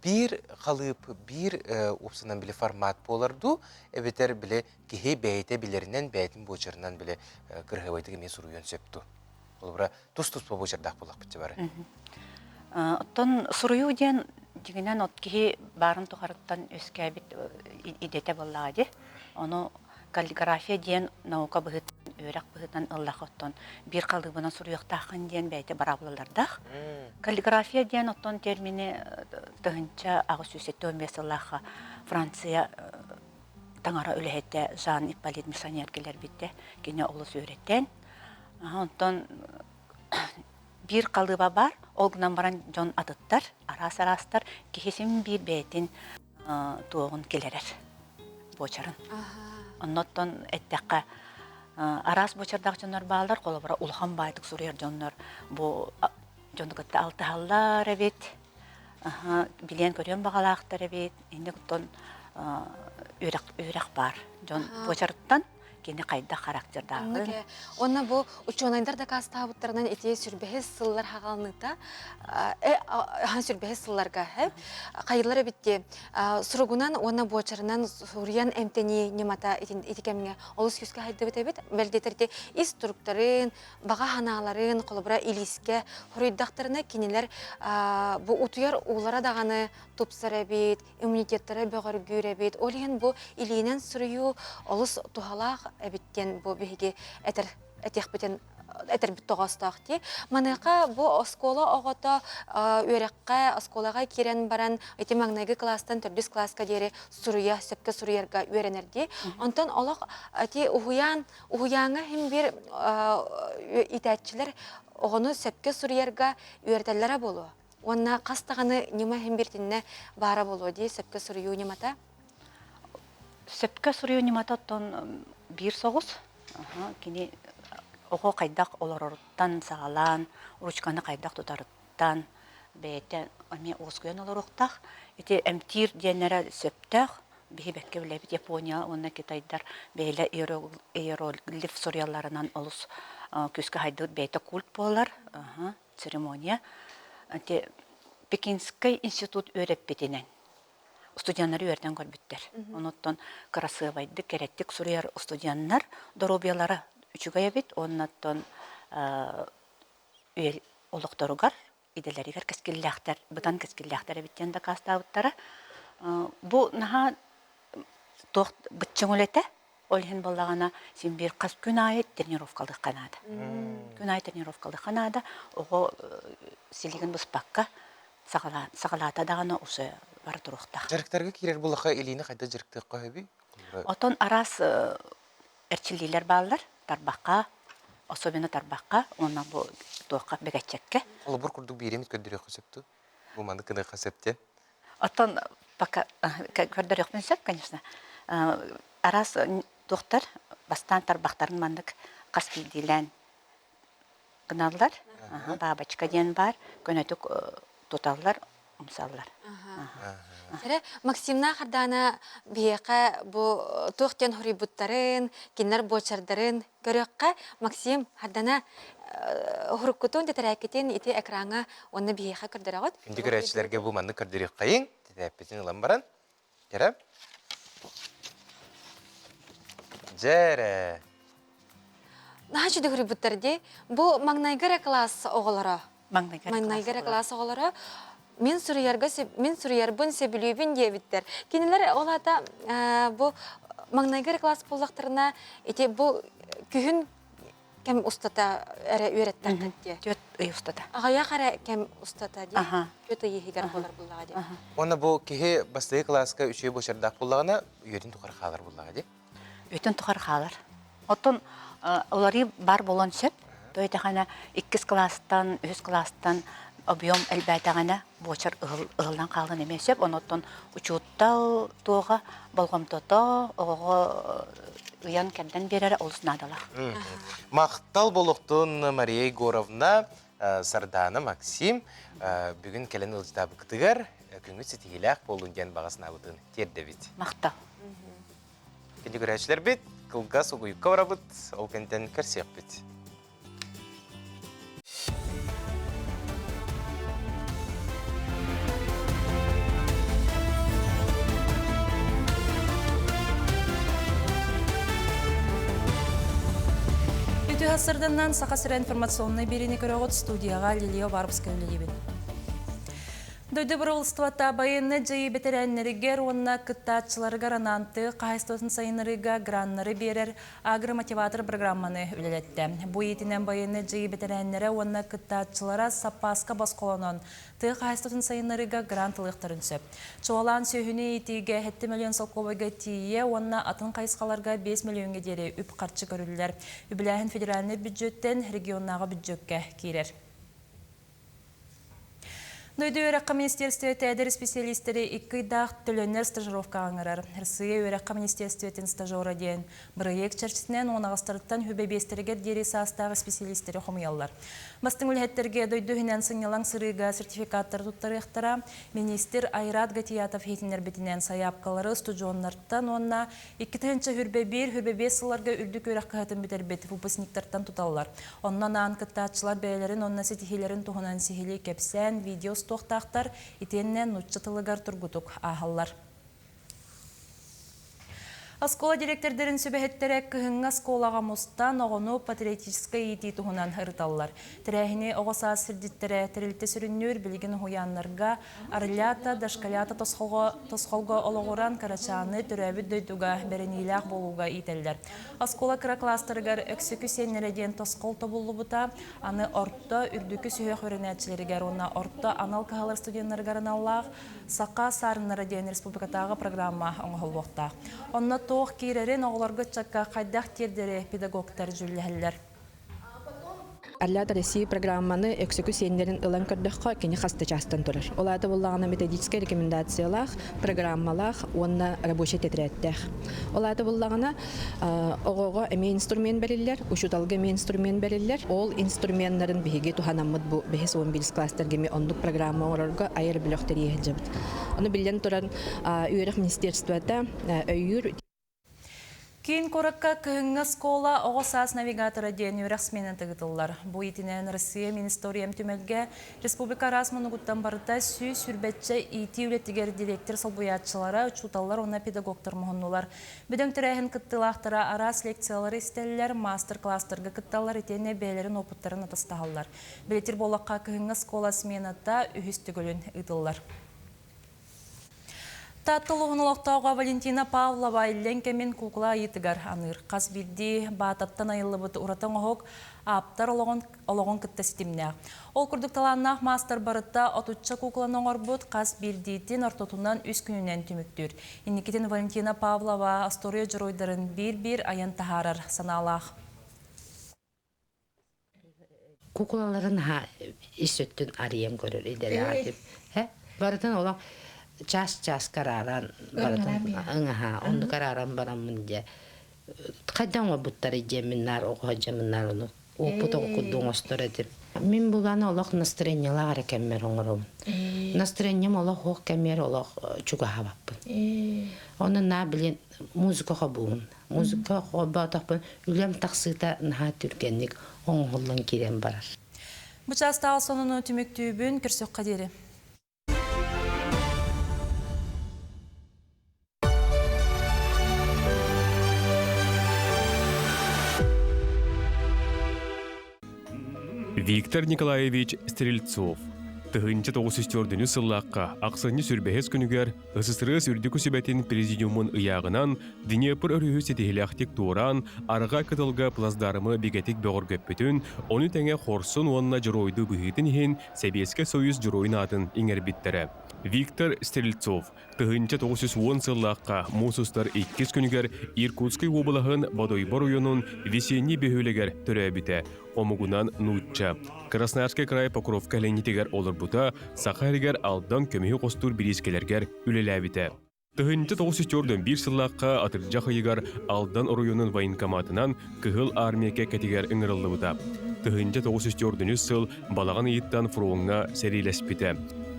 bir kalıp, bir opsынан биле формат боларду. Эбетер биле кихи бәйте билеринен бәйтин бочарынан биле крыгыбайдык эме суруюн сөпту. Булура тус-тус по бочардак болак битче бары. Оттон сурую ден дигенен от кихи барын тухарыттан өскәбит идете боллагы. Оны каллиграфия ден наука быгыт өрәк быгытан Аллах оттон бир калдыбынан суруяктагын ден бәйте барабылардах. Каллиграфия ден оттон термини тыгынча агыс үсеттен бесаллаха Франция таңара үлехетте Жан Ипполит миссионер келер битте кине олус өйрәттен. Оттон bir kalıba бар, olgunan baran jon atıttar, arastар, kihesinin bir beytin tuğun gelerer, boçarın. Ondan ettekka aras boçardaq jonlar bağlar, kolabara ulhan baydık soruyor jonlar. Bu jonlukta altı hallar evet, bilen görüyorum bağalaqtar evet, indi kuton örek бар, jon boçarıttan. Kene kayda karakterdağı. Ona bu uçonaylar da kastabutarından etiye sürbehes sıllar haqalnıta, han sürbehes sıllarga hep kayıları bitti. Surugunan ona boçarından Suriyan emteni nemata etikemge olus küske haydı bitebit. Beldetirde instruktorun, bağa hanaların, kolabra iliske, huruyddaktarına kineler bu utuyar uğlara dağını topsara bit, immunitetlere bağır göre bit. Oliyen bu ilinen sürüyü olus tuhalaq ebitten bu bihigi etekbiten bit toğastaqti. Manıqa bu oskola oğata örekka oskolaga kiren baran eti magnaygı klastan 4 klaska deri suruya sepke suruyarga öğrenerdi. Ondan olaq eti uhuyanı hem bir itatçiler oğunu sepke suruyarga öğretellere bolu. Ona qastağını nima hem bir tinne bara bolu di sepke suruyu nimata. Sepke suruyu nimata ton bir soğuz. Kini oğu qaydak olororuttan sağalan, uruçkanı qaydak tutarıttan, beyten ame oğuzkuyan oloruqtaq. Eti emtir diyenlere söptaq, bihi bekke bilebit Japonya, onna Kitaydar beyle aeroglif soruyalarından olus küske haydı beyte kult bolar, seremoniya. Eti Pekinskay institut öğretbetinen. Studiyanları öğreten görbitter. Onuttan karasıvaydı kerettik suruyar studiyanlar dorobiyalara üçügaya bit. Onuttan üyel oluqtarugar ideleri ver keskillahtar, butan keskillahtar bitten de kastavıttara. Bu naha toht bıççıngulete olhen bollağına sin bir kas günayet trenirovkalık kanada. Günayet trenirovkalık kanada oğu siligin buspakka sağalata dağına usu var turuqta. Jarıktarga kirer bulaqa elini qayda jarıkta qoybi? Oton aras erçilliler bağlar tarbaqqa, особенно tarbaqqa, ona bu toqa begaçekke. Ola bir kurduk bir yerimit gönderiyor qaseptu. Bu mandı kına qasepte. Oton baka gönderiyor pensep, конечно. Aras doktor bastan tarbaqtarın mandık qaspi dilen gınallar. Babaçka diyen var, gönetük tutallar, umsallar. Максимна хардана бияка бу тохтен хурибуттарын, кинер бочардарын көрөккө Максим хардана хуруккутун детеракетин ити экрана онны бияка көрдөрөгөт. Инди көрөчүлөргө бу манды көрдөрүк кайын, тепетин улам баран. Жарап. Жере. Нахачы да хурибуттарды бу магнайгара класс оголора. Магнайгара класс оголора. Мен сурыярбын себилүүбүн дебиттер. Кинилер олата бу маңнайгар класс боллақтарына эти бу күхін кем устата әрі үйреттен кәтте? Төт үй устата. Ағая қара кем устата де? Төт егігер болар болаға де? Оны бұл кеге бастығы класска үші бошардақ болағына үйерін тұқар қалар болаға де? Өтін тұқар қалар. Оттон олары бар болон сөп, дойдағана 2 класстан, 3 класстан объем әлбәтағана бочар ұғылдан қалын емесеп, оноттон учуттал туға болғымтото, оғы ұян кәмден берері олысынадылар. Мақтал болуқтың Мария Егоровна, Сардана Максим, бүгін кәлін ұлждабы күтігер, күнгіт сетігіләқ болуын ден бағасына бұтын терді бит. Мақтал. Кәді көрәшілер бит, қылға соғыйыққа бара бұт, ол кәнтен кәрсек бит. Hasırdandan Sakasıra информационный берене көрөгөт студияға Лилия Варбская үлелебін. Дойды бұрылыстыватта байыны жайы бетерәннерігер онна кыттатчылары гарананты қайыстысын сайынырыға граннары берер агромотиватор программаны үлелетті. Бұй етінен байыны жайы бетерәннері онна кыттатчылара сапаска басқоланын қайыстысын сайынырыға грантылықтарын сөп. Чуалан сөйіні етіге 7 миллион салқовайға тие, онна атын қайысқаларға 5 миллионға дері үп қарчы көрілілер. Үбіләхін федеральный бюджеттен регионнаға бюджетке кейрер. Нойды өрәққа министерстве тәдір специалистері 2 дақ түлінер стажировка аңырар. Рсыйы өрәққа министерстветін стажора дейін. Проект чәрчісінен онағыстырыттан хүбебестерігер дері састағы специалистері хомиялар. Бастың үлхеттерге дойды хүнен сыңелаң сырыға сертификаттар тұттарықтара министр Айрат Гатиятов хейтінер бетінен саяпқалары студионларттан онна 2-тінші хүрбебе сыларға үрдік өрәққа хатын бітер беті выпускниктарттан тұталар. Оннан анкыттатчылар бәлерін онна сетихилерін тұғынан сихили кепсән, видео тоқтақтар итеннен нұтчатылығар тұргутук ағалар. Аскола директордерін сөбәхеттері күхінға сколаға мұстан оғыну патриотическай ити тұғынан ұрыталар. Тірәхіне оғыса сірдеттері тірілті сүріннөр білген хуянларға арылята, дашкалята тосқолға олығыран карачаны түрәбі дөйдуға бәрінейләқ болуға ителдер. Аскола кіра кластырығар өксікі сенереден тосқол табылы бұта, аны орта үрдікі сүйек өрінәтшілерігер, оны орта анал қағалар студенлергарын аллақ, сақа сарынлары ден республикатағы программа оңғыл боқта. Онна тоқ кейрерін оғыларға чакка қайдақ тердері педагогтар жүлләлілер. Арлята Россия программаны өксөкү сендерин ылан көрдөккө кени хаста частан турар. Оларды буллагана методическая рекомендациялах, программалах, онна рабочий тетреттех. Оларды буллагана огого эме инструмент берилер, ушуталга эме инструмент берилер. Ол инструменттарын биһиги туханаммыт бу 5-11 класстарга ондук программа орорго айыр билектер ехжебит. Аны билен туран үйрөх министерствода өйүр Кейін коракка кыһыңга скола оғысас навигатора ден үрәқсменен тығытылар. Бұ етінен Россия Министориям түмелге Республика Расманы құттан барыта сүй сүрбетчі ити үлеттігер директор салбуятчылары, чуталар ona pedagogтар мұғыннулар. Бүдің түрәхін кыттылақтыра арас лекциялары істелілер, мастер-кластырға кытталар етене бәлерін опыттарын атастағалар. Білетер болаққа кыһыңга скола смената үхістігілін ұтылар. Таттылығынылықтауға Валентина Павлова ленкемен кукла етігар аныр. Қас білді бататтан айылы бұты ұратан оғық аптар олығын күтті стимне. Ол күрдікталаннақ мастер барытта отутча кукланың орбұт қас білдейтін ортотунан үз күнінен түміктір. Инекетін Валентина Павлова астория жыройдарын бір аян тахарар саналақ. Kuklaların işöttün arayam görür idare atip. Barıtan olan ças kararan barıtan onu kararan baramınca. Kadang o butları ceminler okuhacaminler onu. O puto okudduğun ostoredir. Min bulana olak настроениялар кемер оңырым. Настроениям олак хоқ кемер олак чуга хаваппын. Оны на билен музыка хабуын. Музыка хабатақпын. Үлем тақсыта наха түркенник оңғылын керен барар. Бұчастағы сонunu түміктүйбін күрсөк қадері. Виктор Николаевич Стрельцов, Тыгынчы 904 сыллаққа ақсыны сүрбәхес күнігер ысысыры сүрді күсібәтін президиумын ұяғынан Днепр өрігі сетихіляқтик туыран арыға кытылға плаздарымы бегетик бөғір көппітін, оны тәңе қорсын онына жыройды бұхетін хен Сәбеске Союз жыройын атын еңер биттері. Виктор Стрельцов тыгынчы 910 сыллаққа мусустар 2 күнігер Иркутский облағын Бодойбор ойының весенний бөхөлегер түрі біті. Омугунан Нучча. Красноярский край Покровка ленитегер олар бута, Сахаригер алдан көмеге қостур бірискелергер үлеләбіті. Тыгынчы 904 сыллаққа атырджа қайығар алдан районын военкоматынан кығыл армияке кәтегер үңірілді бута. Тыгынчы 904 сыл балаған иеттан фронға сәрилеспіті.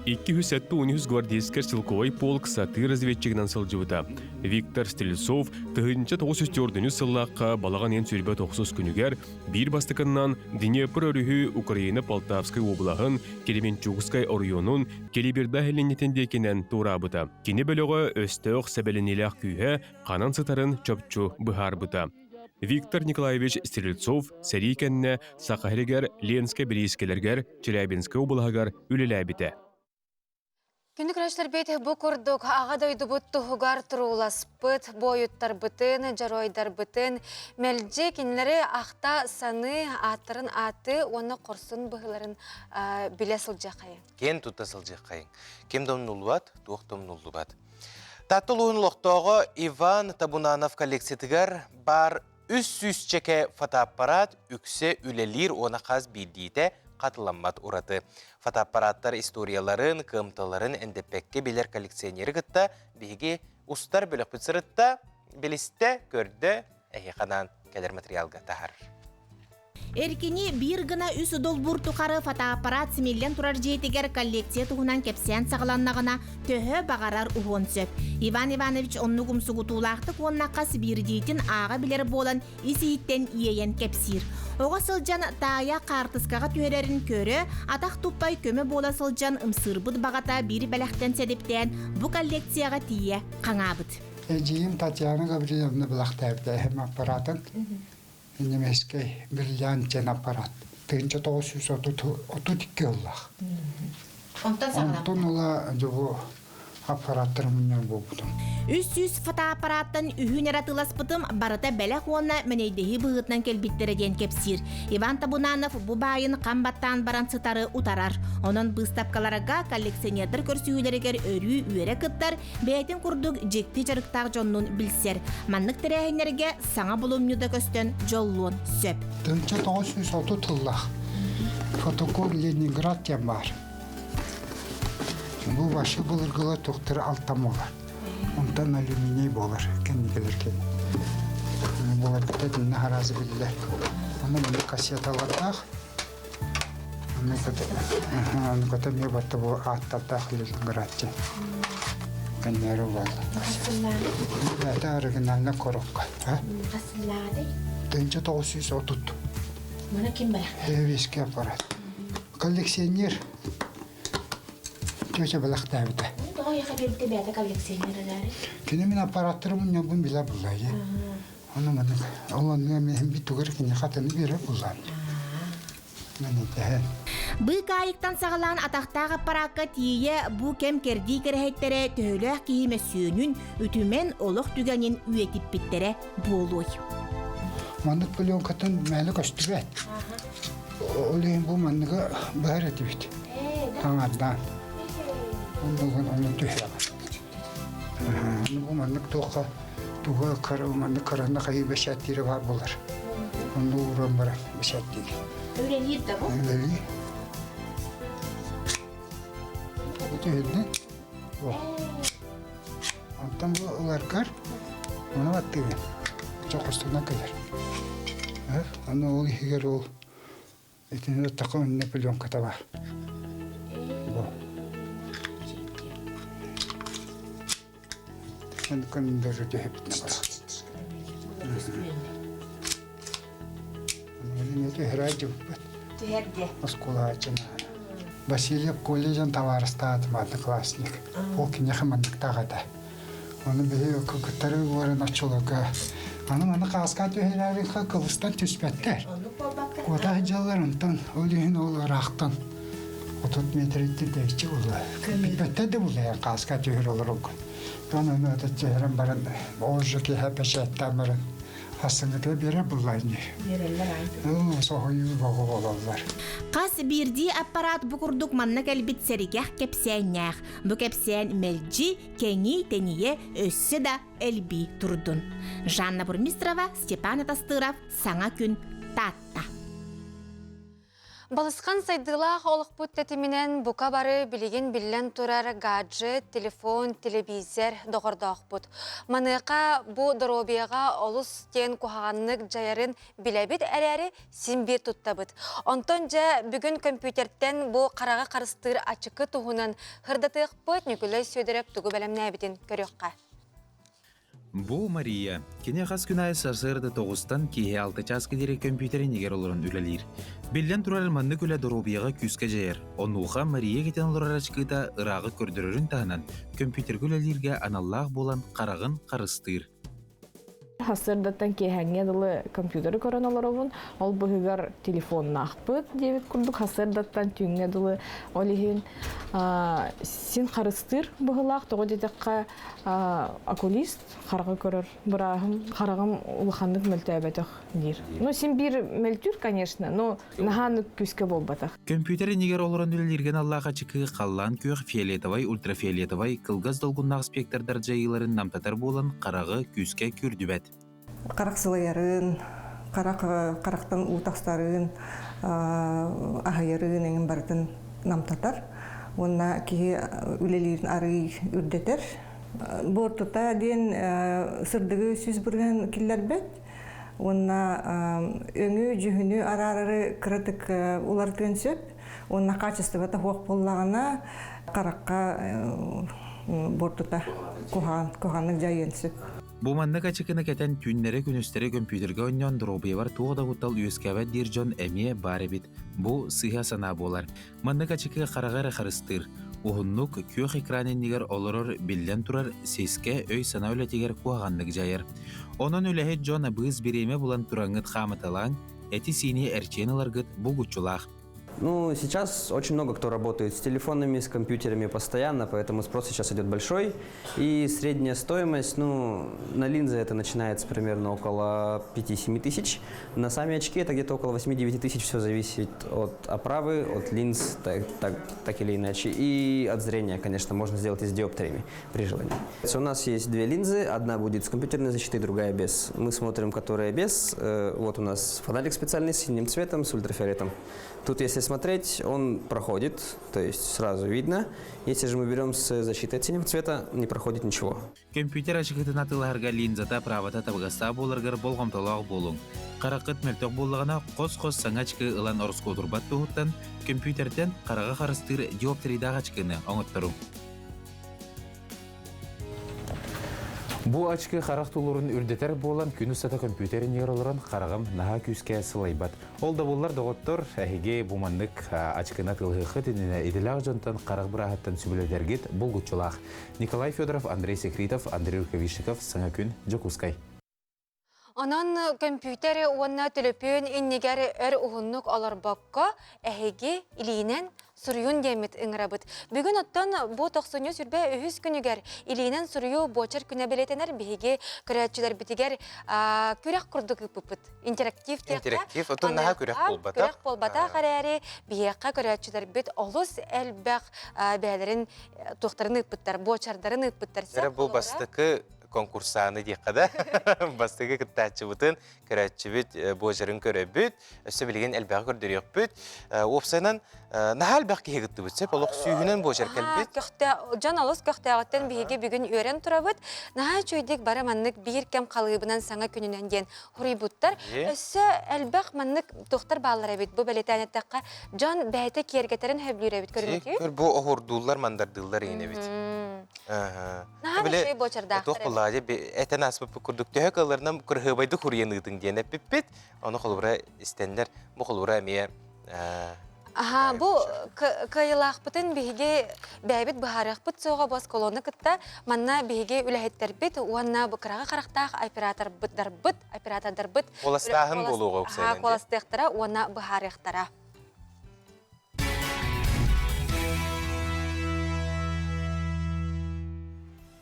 200-13 гвардейскер силковой полк саты разведчигінен сылжывыта. Виктор Стрельцов тыгынчы 904 сыллаққа балаған ен сүрбе 90 күнігер бір бастықыннан Днепр өрігі Украина Полтавской облағын Келеменчугскай орионын Келеберда хеленетендекенен турабыта. Кені бөлігі өстіғ сәбәленеләқ күйе қанан сытарын чөпчу бұхар бұта. Виктор Николаевич Стрельцов сәрейкенне Сақахрегер Ленске бірейскелергер Челябинске облағығар үлеләбіті. Күнді күрәштер бейті бұ күрдік ағадайды бұтты ғығар тұруласпыт, бойыттар бұтын, жаройдар бұтын, мәлже кенлері ақта саны аттырын аты, оны құрсын бұғыларын біле сылжа қайын. Кен тұтта сылжа қайын. Кемдом нулуат, туқтом нулуат. Таттылуын лоқтоғы Иван Табунанов коллекциятығар бар үс-сүс чеке фотоаппарат үксе үлелер оны қаз бейдейді қатыламмат ұраты. Фотоаппараттар историяларын, кымталарын әндепекке белер коллекционері гытта, бейге ұстар бөлік бұтсырытта, белісті көрді әйеқанан кәлер материалға тахар. Эркини бир гына үс долбур тухары фотоаппарат симиллен турар жетигер коллекция тугунан кепсен сагаланнагына төһө багарар угон сөп. Иван Иванович оннугум сугутулактык оннакка сибир дейтин ага билер болан исииттен иеен кепсир. Ога сылжан тая картыскага төһөрөрүн көрө, атак туппай көмө бола сылжан ымсырбыт багата бир белектен седиптен бу коллекцияга тие каңабыт. Эжиим Татьяна Гавриловна Блахтаевда hem аппаратын. Немецкий бриллиантен аппарат. Тынча 932 оллах. Онтон ола жобу аппараттар менен болбутум. Үс-сүс фотоаппараттан үхүн яратыласпытым барыта бәләк онна менейдеhi быгытнан келбиттереден кепсир. Иван Табунанов бу байын камбаттан баран сытары утарар. Онон быстапкаларга коллекционердер көрсүүлерегер өрүү үйере кыттар бәйтин курдук жекти жарыктак жоннун билсер. Маннык терехинерге саңа булумнюда көстөн жоллуун сөп. Тынча 930 фотокор Ленинград тем бар. Бу башы булыргыла тоқтыры алтамола. Онтан алюминий болар, кеннигелерге. Болар бітетін наразы білдер. Оны мұны кассеталардақ. Оны көті ме баты бұл аттардақ Ленинградте. Кеннері болды. Это оригинальна коробка. Асылады? Тынча 930. Мұны кем бар? Виски аппарат. Коллекционер. Тёча Блахтаевда. Ой, хабибти бәді коллекционерлері. Кені мен аппараттарымын небін біле бұлай. Оны мұны, оланға мен бітігір кені қатыны бере бұлай. Бұл кайықтан сағылан атақтағы аппаратқа тие бұл кем керді керхеттері төхілі кейіме сүйінін үтімен олық түгенін үйетіп біттері болуй. Мандық білең қатын мәлі көстірет. Олейін бұл мандығы бұғар әті біт. Таңардан. Onun tühüyor. Bu manlık toka tuğa karı manlık karına kayı beşatiri var bular. Onu uğran bara beşatiri. Öğreniydi de bu? Öğreniyor. Bu tühüdü. Bu. Ondan bu ularkar ona battı ben. Çok üstüne kadar. Onu ol higer ol. Etinde takım Napolyon kata var. Bu. Ben kan даже tehbit ne var. Ne tehrancı bu. Teherde. Oskola açına. Васильев колледжен товарыстат классник. Окине хамандык тагада. Onu bir kıkıtları var açılıga. Anı kaska tühleri kılıçtan tüspetler. O da hıcalarından, ölühün oğlu raktan. Тут метрите дейчи була. Бетте де була каска төгөр олор окун. Onun da çehrem barın oğuzki hep eşetten hastalıkla biri bulayını. Verirler aynı. Soğuyu boğu olurlar. Qas birdi apparat bukurduk manna kelbit serigah kepsenyak. Bu kepsen melci kengi teniye össe da elbi turdun. Жанна Бурмистрова, Степан Атастыров, Саңа күн татта. Балысқан сайдылақ олық бұт тәтімінен бұқа бары білеген білен тұрар гаджет, телефон, телевизор доғырдақ бұт. Маныға бұ дұробияға олыс тен қоғанлық жайарын біләбет әрәрі сенбе тұтта бұт. Онтон жа бүгін компьютертен бұ қараға қарыстыр ачықы тұғынан ғырдатық бұт нүкілі сөйдіріп тұғы бәлемне әбітін көріққа. Бу Мария. Кене хас күнай сарсырды тоғыстан кие 6 часка дере компьютерин егер оларын үлелер. Белден турар манны күлі дұробияға күске жайыр. Онуға Мария кетен олар ачқыда ырағы көрдірірін тағынан компьютер күлелерге аналлақ болан қарағын қарыстыр. Hasırdattan kehenge dılı kompüteri koran olarabın, ol бұғығар телефон нақпыт дебет күрдік. Hasırdattan түйінге dılı олиhin сен қарыстыр бұғылақ, тоғы дедекқа окулист қарғы көрір, бұрағым қарағым ұлықандық мөлтәбәтіқ дер. Ну, сен бір мөлтүр, конечно, но нағаны күске бол батақ. Компьютері негер оларын үлелерген Аллаға чықы қаллан көк фиолетовай, ультрафиолетовай, қылғыз долғыннақ спектрдар жайыларын намтатар болан қарағы күске күрдібәт. Қарақсылайарын, қарақтан ұтақстарын, ағайарын әңін бардың намтатар. Онна кеге үлелерін ары үрдетер. Бортыта ден сырдығы сөз бұрған келер бәт. Онна өңі, жүхіні арары кірітік олардың сөп. Онна качествота хоқ болағына қараққа бортыта қоғанық жайын сөп. Бу маннык ачыкына кетен түннері күністері компьютерге оннан дробия бар туғда ғыттал үйескәвәт дир жон әме бары бит. Бу сыға сана болар. Маннык ачыкы қарағары қарыстыр. Уғыннук күйөх экранын негер олырыр білден тұрар сеске өй сана өлетегер куағанлық жайыр. Онын өләхет жон бұғыз біреме бұлан тұраңыт қамыталаң, әти сине әрченіларгыт бұғычулақ. Ну, сейчас очень много кто работает с телефонами, с компьютерами постоянно, поэтому спрос сейчас идет большой. И средняя стоимость, ну, на линзы это начинается примерно около 5-7 тысяч. На сами очки это где-то около 8-9 тысяч, все зависит от оправы, от линз, так или иначе. И от зрения, конечно, можно сделать и с диоптриями при желании. У нас есть две линзы, одна будет с компьютерной защитой, другая без. Мы смотрим, которая без. Вот у нас фонарик специальный с синим цветом, с ультрафиолетом. Тут, если смотреть, он проходит, то есть сразу видно. Если же мы берем с защитой от синего цвета, не проходит ничего. Компьютер ачықытын атыларға линзата правата табығаста боларғар болғамталағы болуң. Қарақыт мөлтөк болығына қос-қос саңачқы ылан орысқа тұрбат тұғыттан компьютерден қараға қарыстыр диоптрийдағы ачқыны оңыттыру. Бу ачкы қарақ тулырын үрдетер болан күністата компьютерін еролырын қарағым наға күске сылайбат. Ол да болар доғыттыр әхеге буманнык ачкына тылғықы теніне иделақ жонтан қарақ бұрағаттан сүбіледергет бұл ғытчылақ. Николай Федоров, Андрей Секритов, Андрей Рукавишников, Саңа күн, Жокускай. Онан компьютері уанна телепен иннегері өр ұғыннық алар баққа әхеге илейінен сұрыюн демет ыңырабыт. Бүгін оттан бұ 90 сүрбе өйіз күнігер илейінен сұрыю бочар күні білетенер бейге күрәтчілер бітігер көрек құрдық үпіпіт. Интерактив текқа. Интерактив, оттан наға көрек болбата. Көрек болбата қарәрі бейеққа күрәтчілер біт олыс әлбәқ бәлерін тоқтарын үпіттер, бочардарын үпіттер. Сәрі бұл бастықы конкурсаны дейқада, бастығы күттәтші бұтын, көрәтші бүт, божарын көрі бүт, өсі білген әлбәғы көрдірек бүт. Опсайнан, наға әлбәқ кегітті бүтсеп, олық сүйінен божар кәлбет. Жан олыс көқтәғаттен бейге бүгін өрен тұра бұт, наға чөйдек бары маннық бір кәм қалығыбынан саңа күнінен ден құрый бұттар. Өсі әлбәқ маннық тоқтар бағалар әбет, бұл бәлетән әттәққа жан бәйті кергетерін хөблер әбет көрінеке? Бұл оғырдулар, мандардылар ене бет. Наға да шөй бочардақтар Этен аспып күрдік түйі қаларынан күрғыбайды күргенігдің дейін әппет, оны қолыбыра істендер, бұл қолыбыра әмейе. Бұл қайылақ бұтын бейге бәйбет бұхарық бұт соға бас колоны күтті, манна бейге үләхеттер біт, уанна бұқыраға қарақтақ оператордар бұт. Қоластағын болуға өксәйленді. Қоластықтара, уанна бұхарықтара.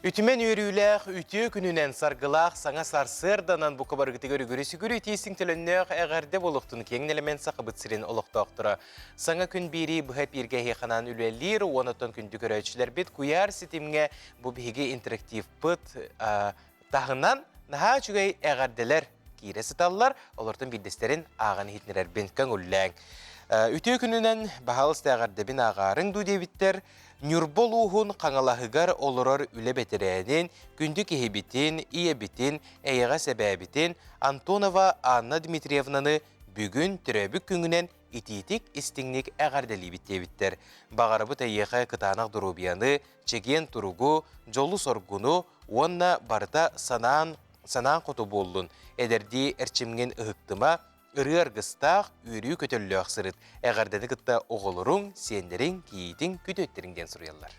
Ütümen örüylək, ütü gününen sargılaq, sana sarsırdanan bu kabargıtı görüsü görü teysin tülönlök əğərdə boluqtun keng element saqıbıt sirin oluqtaqtıra. Sana gün biri bu hep irge heyxanan ülellir, onatın kündü görüçüler bit kuyar sitimge bu bihigi interaktiv pıt tahınan naha çügey əğərdeler kiresi tallar, olurtun bildesterin ağını hitnerer bentkan ulləng. Ütü gününen bahalısты əğərdebin ağarın du devitter, Nürboluğun qanalahıgar olurur üle beterənin, gündük ehibitin, iyebitin, eyağa səbəbitin Antonova Anna Dmitrievnanı bugün türəbük gününen ititik istinlik əğərdəli bittevittir. Bağarabı təyəxə qıtanaq durubiyanı, çegen turugu, jolu sorgunu, onna barda sanan qotu bollun. Ederdi erçimgen ıhıqtıma, ırıar gыстaq, ürü kötüllü axsırıt. Əğərdəni qıtta oğulurun, senderin, kiyitin, kütötterinden suruyallar.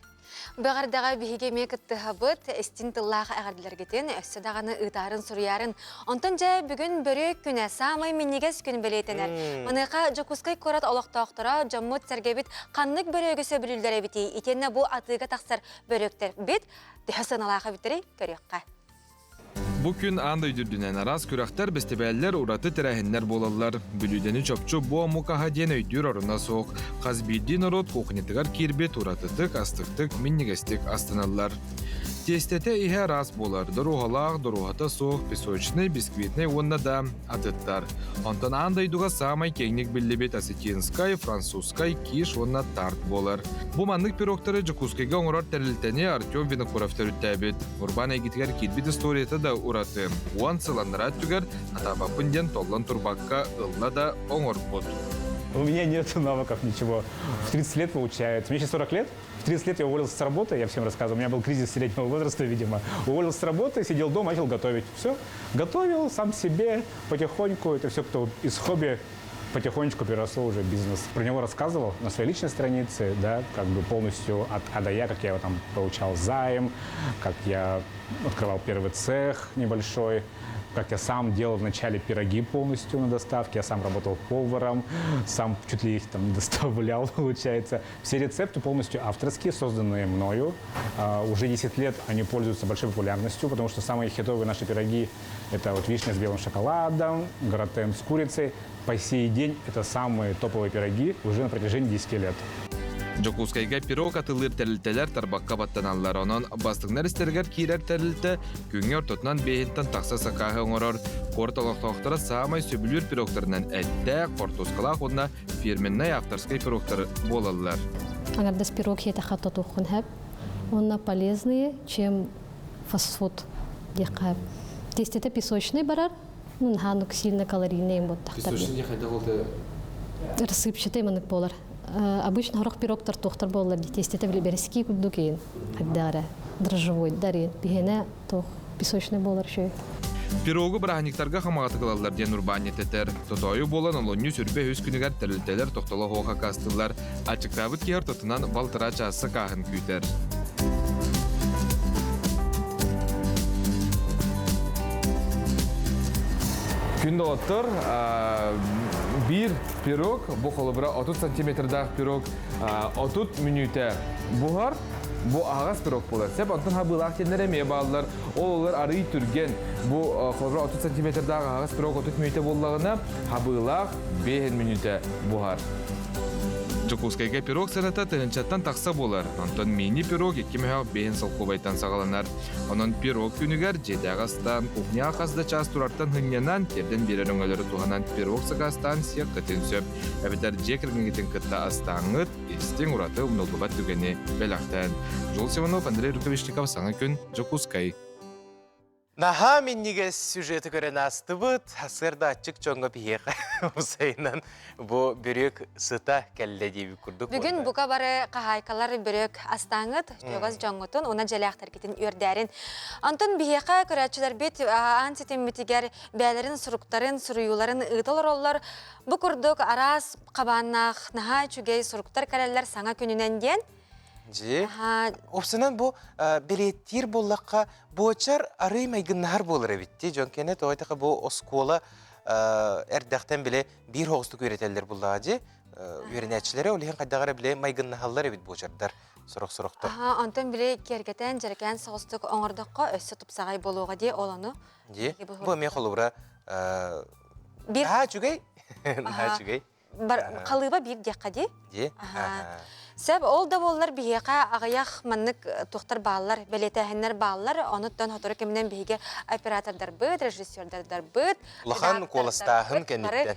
Bağardağa bihige mekıttı habıt, estin tıllaq əğərdiler geten, össədağını ıtarın suruyarın. Ontonca bugün börük güne, samay minniges gün beleytener. Manıqa Jokuskay korat olaqtaqtıra, Jammut sergebit, qanlık börügü söbülülere biti. İtenine bu atıga taqsar börükter bit, dehasın alaqa bitiri görüqqa. Bu gün anda üdürdünen araz küraktar bestebәлләр uratı terəhinlər bolallar. Bülüdeni çopçu bu amukaha den öydür oruna soğuk. Qazbildi narod koqnetigar kirbet uratıtık, astıktık, minnigestik astınallar. Testete ihe raz bolar. Doruhalaq, doruhata soğuk, pesочный, biskvitный onna da atıttar. Ondan andayduga samay kenglik billibet asetinskay, fransuskay, kiş onna tart bolar. Bu manlık pirokları Jokuskayga oңорор terилteni Artyom Vinokurovter üttäbit. Urban egitgar kirbit istoriyata da uratı. Uan sılandıra tüger, atabapından tollan turbakka ılla da oңор bot. У меня нет навыков ничего. В 30 лет получается. Мне сейчас 40 лет. В 30 лет я уволился с работы, я всем рассказывал. У меня был кризис среднего возраста, видимо. Уволился с работы, сидел дома, начал готовить. Все. Готовил сам себе потихоньку. Это все кто из хобби потихонечку переросло уже в бизнес. Про него рассказывал на своей личной странице, да, как бы полностью от А до Я, как я там получал займ, как я открывал первый цех небольшой, как я сам делал вначале пироги полностью на доставке, я сам работал поваром, сам чуть ли их там доставлял, получается. Все рецепты полностью авторские, созданные мною. Уже 10 лет они пользуются большой популярностью, потому что самые хитовые наши пироги – это вот вишня с белым шоколадом, гратен с курицей. По сей день это самые топовые пироги уже на протяжении 10 лет. Jokuskayga pirog atılır təriltələr tarbaqqa battananlar onun bastığlar isterger kirer təriltə güngör tutnan behintan taqsa sakağı oңорор kort olaqtaqtara samay söbülür piroglarından ətdə kortoskala qodna firmennay авторской pirogları bolallar. Агардас пирог это хатот ухунхаб, он полезнее, чем фастфуд. Декаб. Тестите песочный барар, ну ханук сильно калорийный вот так. Песочный хайда голды. Рассыпчатый манок болар. Обычно горох пирог тартохтар болар. Тестите берески кудукин. Хаддара дрожжевой дарин. Бигене то песочный болар шөй. Пирогу брахниктарга хамагаты кылалар ден урбанет этер. Тотойу болан олонью сүрбе өз күнігер тәрілтелер тоқтала хоға кастылар. Ачықтабыт кер тотынан балтыра часы қағын күйтер. Күнді оттыр, bir pirog, bu қолыбыра 30 сантиметрдағы pirog, 30 минуте бұғар, bu ağız pirog bolar. Sep ondan ha bılaq tenlere meye bağlılar. Oğullar arıyı türgen bu қолыбыra 30 santimetreдағы ağız pirog 30 minute bollağına ha bılaq 5 minute buğar. Jokuskayga pirog sanata tığınçattan taqsa bolar. Ondan mini pirog 2,5 salqobaytan sağalanar. Onun pirog günüger 7 ağastan, kuhnya ağızda çaz turartan hınyanan, terden birer öngölері tuğanan pirog sağastan siyaq qıtın söp. Әбітер жекіргенген қытта астаңыт, естен ұратı ұмнылбыbat түгені белақтан. Жол Севанов, Андрей Рукавишников, Саңа күн, Jokuskay. Наха миннигес сюжеті көрен астыбыт, асырда ачык чоңға пиеқа ұсайынан бұ бүрек сыта кәлі дейбі күрдік. Бүгін бұқа бары қағайқалар бүрек астаңыт, жоғыз жоңғытын, ona жәләқтар кетін өрдәрін. Антон пиеқа көрәтшілер бет антитен бітігер бәлерін, сұруқтарын, сұруюларын ұйтылыр олар. Бұ күрдік арас қабаннақ, наха чүгей сұруқтар кәрелер саңа күнінен ден. Же, опсынан bu bilettir bollaqqa boçar arı maygınlar bolur ebitti. Jonkene toytaqa bu oskola erdaqtan bile bir hoğustuk öğreteller bullaqacı. үйренәтчілері олеген қайдағары біле майгыннахаллар бит бочардар сұрық-сұрықтар. Антон біле кергетен жерген соғыстық оңырдыққа өссі тұпсағай болуға де оланы. Бұл мен қолыбыра жүгей. Қалыба бір деққа де. Сәб ол да болар бейеқа ағаяқ маннык тоқтар балалар, белетәхінлер балалар, оныттан хоторы кемінен бейге оператордар бұд, режиссердар бұд. Лұхан қоластағын кәнеттен.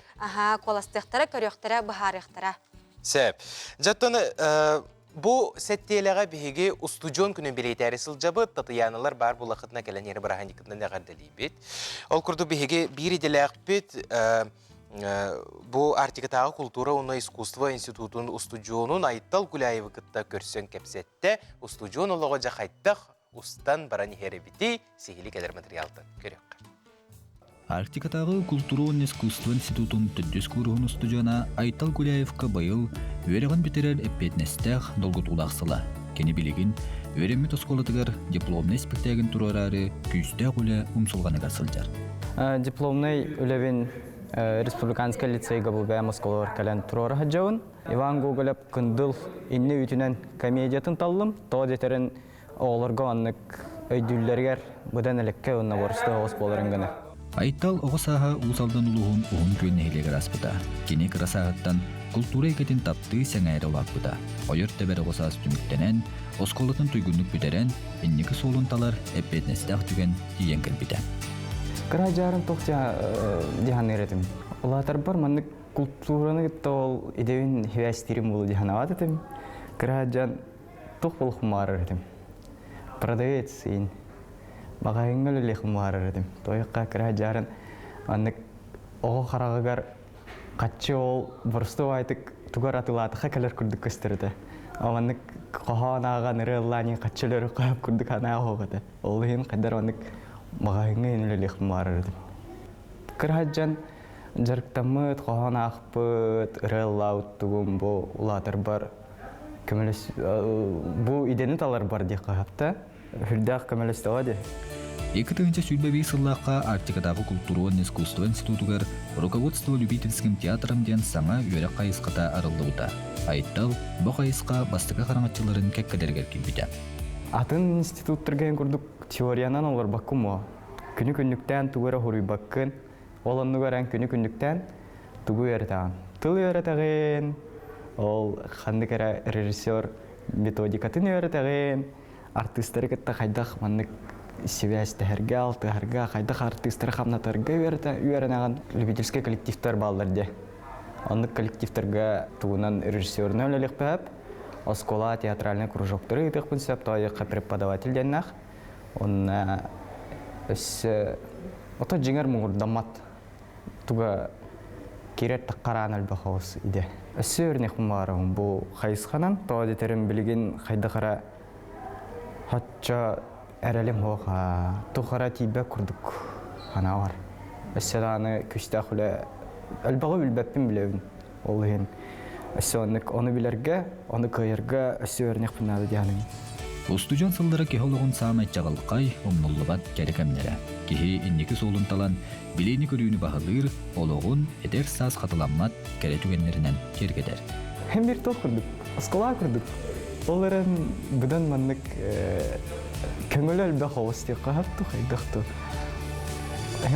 Қоластықтары, көріқтары, бұхарықтары. Сәб, жаттаны бұл сәттеліға бейге устудион күнін белетәрі сылжабыд, татыянылар бар бұл ақытына кәләнері бараған екітінен неғардали бет. Ол күрді бейге бір еделәқ бет, Бу артикатағы культура уна искусство институтун устудионун айттал Гуляевы кытта көрсөн кепсетте устудион олығы жақайттық устан барани херебити сихили кәдер материалды көрек. Арктикатағы культура уна искусство институтун түддес курғын устудиона айттал Гуляевка байыл өреген битерер эппетнестех долгутулақсыла. Кені білеген өремет осколатығар дипломный спектагін турарары күйісті құлы ұмсылғаныға сылжар. Дипломный үлевен Республиканский лицейга был бәм осколар кәлән турары хаджауын. Иван Гоголев күнділ инне үтінен комедиятын талым. То детерін оғыларға аннык өйдүллергер бұдан әлекке онна борысты оғыз боларын гыны. Айттал оғысаға ұғысалдан ұлығын ұғын көннегілегер аспыда. Кене кырасағыттан культура екетін тапты сәңайры олақпыда. Ойыр тәбәр оғысаас түміктенен, осколатын туйгүнлік бүдерен, иннекі солын талар әппетнестәқ түген дейен кәлбіді. Кырajарын тоқча дихан еретім. Олатар бар манны культураны тол идеуін хевәстирим болу дихан ават етім. Кырajан тоқ бол хумар еретім. Продавец ин. Бағайыңғыл үлі хумар еретім. Тойыққа кырajарын манны оғы қарағығар қатшы ол бұрысты айтық тугар атылатыға кәлер күрдік көстерді. Манны қоған аған ұрылланы қатшылары қойып күрдік ана оғады. Ол ең қадар манны мағайыңа енілелік марырдым. Кырхаджан жарықтамыд, қоған ақпыд, ұрыллауд тұғым бұл ұлатыр бар. Бұл идені талар бар дек қағапта. Хүрдақ көмелес тауады. Екі тығынша сүлбәбей сыллаққа Арктикадағы культура и искусство институтығар руководство любительским театрам ден саңа үйері қайысқыта арылдығыда. Айттал, бұл қайысқа бастықы қараңатчыларын кәккәдергер келбеді. Атын институт тұрген күрдік теориянан олар баққым о. Күні-күнліктен тұғыры ғұрый баққын, оланны көрән күні-күнліктен тұғы өртаған. Тыл өртәғын, ол қанды кәрі режиссер методикатын өртәғын, артистері кітті қайдақ маннық связьтәрге, алтығарға, қайдақ артистері қамнатарға өртәғын любительский коллективтер балдырды. Онық коллективтерге тұғынан режиссерін өлелік бәп, Оскола театральный кружоктары итекпін сөп, тойыққа преподаватель деннақ. Он ото жеңер мұғырдамат туға керет таққаран әлбақауыз иде. Өсі өрнек мұмарығын бұл қайысқанан, тоға детерін білген қайдақара хатча әрәлім оға, тұқара тейбе күрдік қана бар. Өсі дағаны күшті ақылы әлбағы білбәппін білеуін олығын. Өсі оны білерге, оны көйерге өсі өрнек бұнады дейінің. Устудион сылдары кехолығын саам айтчағылыққай омнуллыбат кәрекәмнері. Кехе иннекі солын талан білейні көрүүні бағылыр, олығын әдер саз қатыламмат кәрәтүгенлерінен кергедер. Hem bir toq kurduk, oskola kurduk. Оларын бұдан маннық көңілі әлбі қауысты қағаптық, айдықты.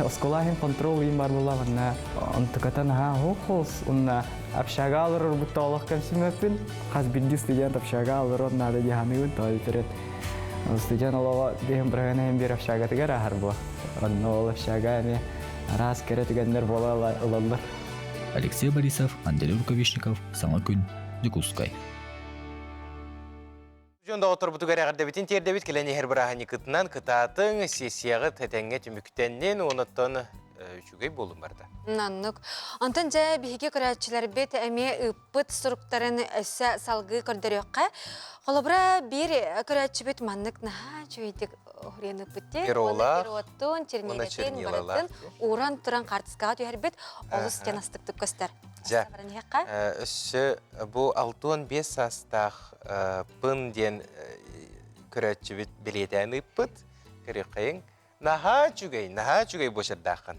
Оскола hem контрол үйін бар бола ғанна, онтықатан хоқос, онна общага алыр бұтта олық көмсімеппін. Қаз білді студент общага алыр, онна да дегенігін тауы терет. Студент олығы дейін бірғана hem бір общага тігер ағар бұл. Онна ол общага әме арас керетігендер бола ұлалыр. Алексей Борисов, Андрей Рукавишников, Саңа күн, Декускай. Жонда отыр бұтығар ағырда бітін терді біт келені әр бірағаны күтінен күтатын сесияғы тәтәңе түміктеннен оныттан үшігей болым барды. Наннық. Антон жа бігі көрәтшілер бет әме үппіт сұруқтарын өсі салғы көрдері өққа. Қолыбыра бір көрәтші бет маннық наға жөйдік ұрені бұтте. Перолар, оны чернилалар. Уран тұран қартысқаға түйер бет олыс жанастықты көстер. Жа, өсі бұл 6-5 састақ пын ден көрәтші бет білетән үппіт көріқайын. Наға жүгей бошырдақын.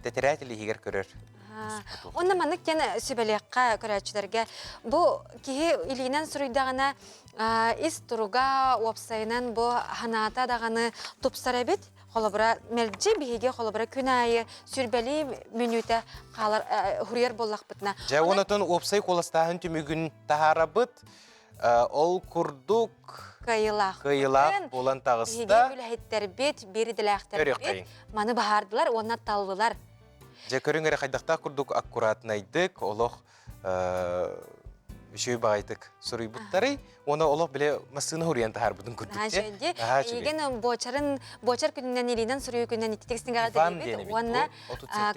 Тәтірәтілі егер көрір. Онна маннык кен сөбелеққа көрәтчілерге бұл кеге илинен сұруйдағына ис тұруға уапсайынан бұл ханата дағаны тұпсара бет, қолыбыра мәлджі бігеге қолыбыра күн айы сүрбәлі мүнүйті қалар хұрияр болақ бұтына. Жа онатын уапсай қоластағын түмігін тахара бұт, ол күрдік қиылақ болан тағыста бігеге үләйттер бет, беріділәқтер бет, маны бағардылар, онна таллылар. Жа көріңері қайдақта күрдік аккуратнайдық, олық үшөй бағайдық сұрый бұттары, оны олық біле масыны хұриян тахар бұдың күрдікте. Еген бочар күнінен елінен сұрый күнінен итетексін ғардылей бет, онна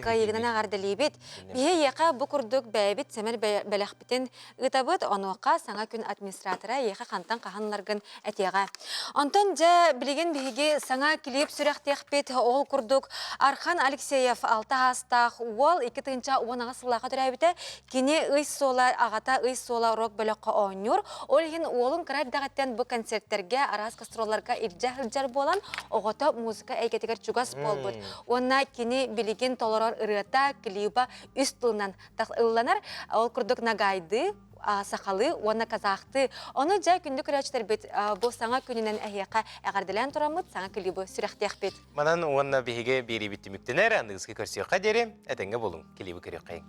қайығынан ағардылей бет. Бейе еқа бұ күрдік бәйбет сәмір бәләқ бітін ұтабыд, онуаққа саңа күн администратора еқа қантан қағанларғын әтеға. Онтан жа білеген бейге саңа келеп сүрәқтеқ бет ол күрдік Архан Алексеев 6 астақ ол 2-тыңча 10 ағасылаға түрәбіті кене ұйс сола, ағата ұйс сола рок бөліққа ойныр. Ол еген олың қырайдағаттен бұл концерттерге, арас кастроларға иржар болан, оғыта музыка әйкетігер чугас бол бұд. Онна кені білеген толырар ұрыта, клипа үст ұлынан тақыланар. Ол күрдік нагайды, сақалы, онна казақты. Оны жай күнді көрәчтер бет, бұл саңа күнінен әйеқа әғарділен тұрамыд, саңа клипы сүрәқтеқ бет. Манан онна бейге бері бітті мүктенер, андығызғы көрсеу қадері, әтенге болың, клипы көрек қайын.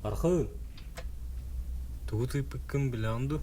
Архын, тугу тыпыккын биланду.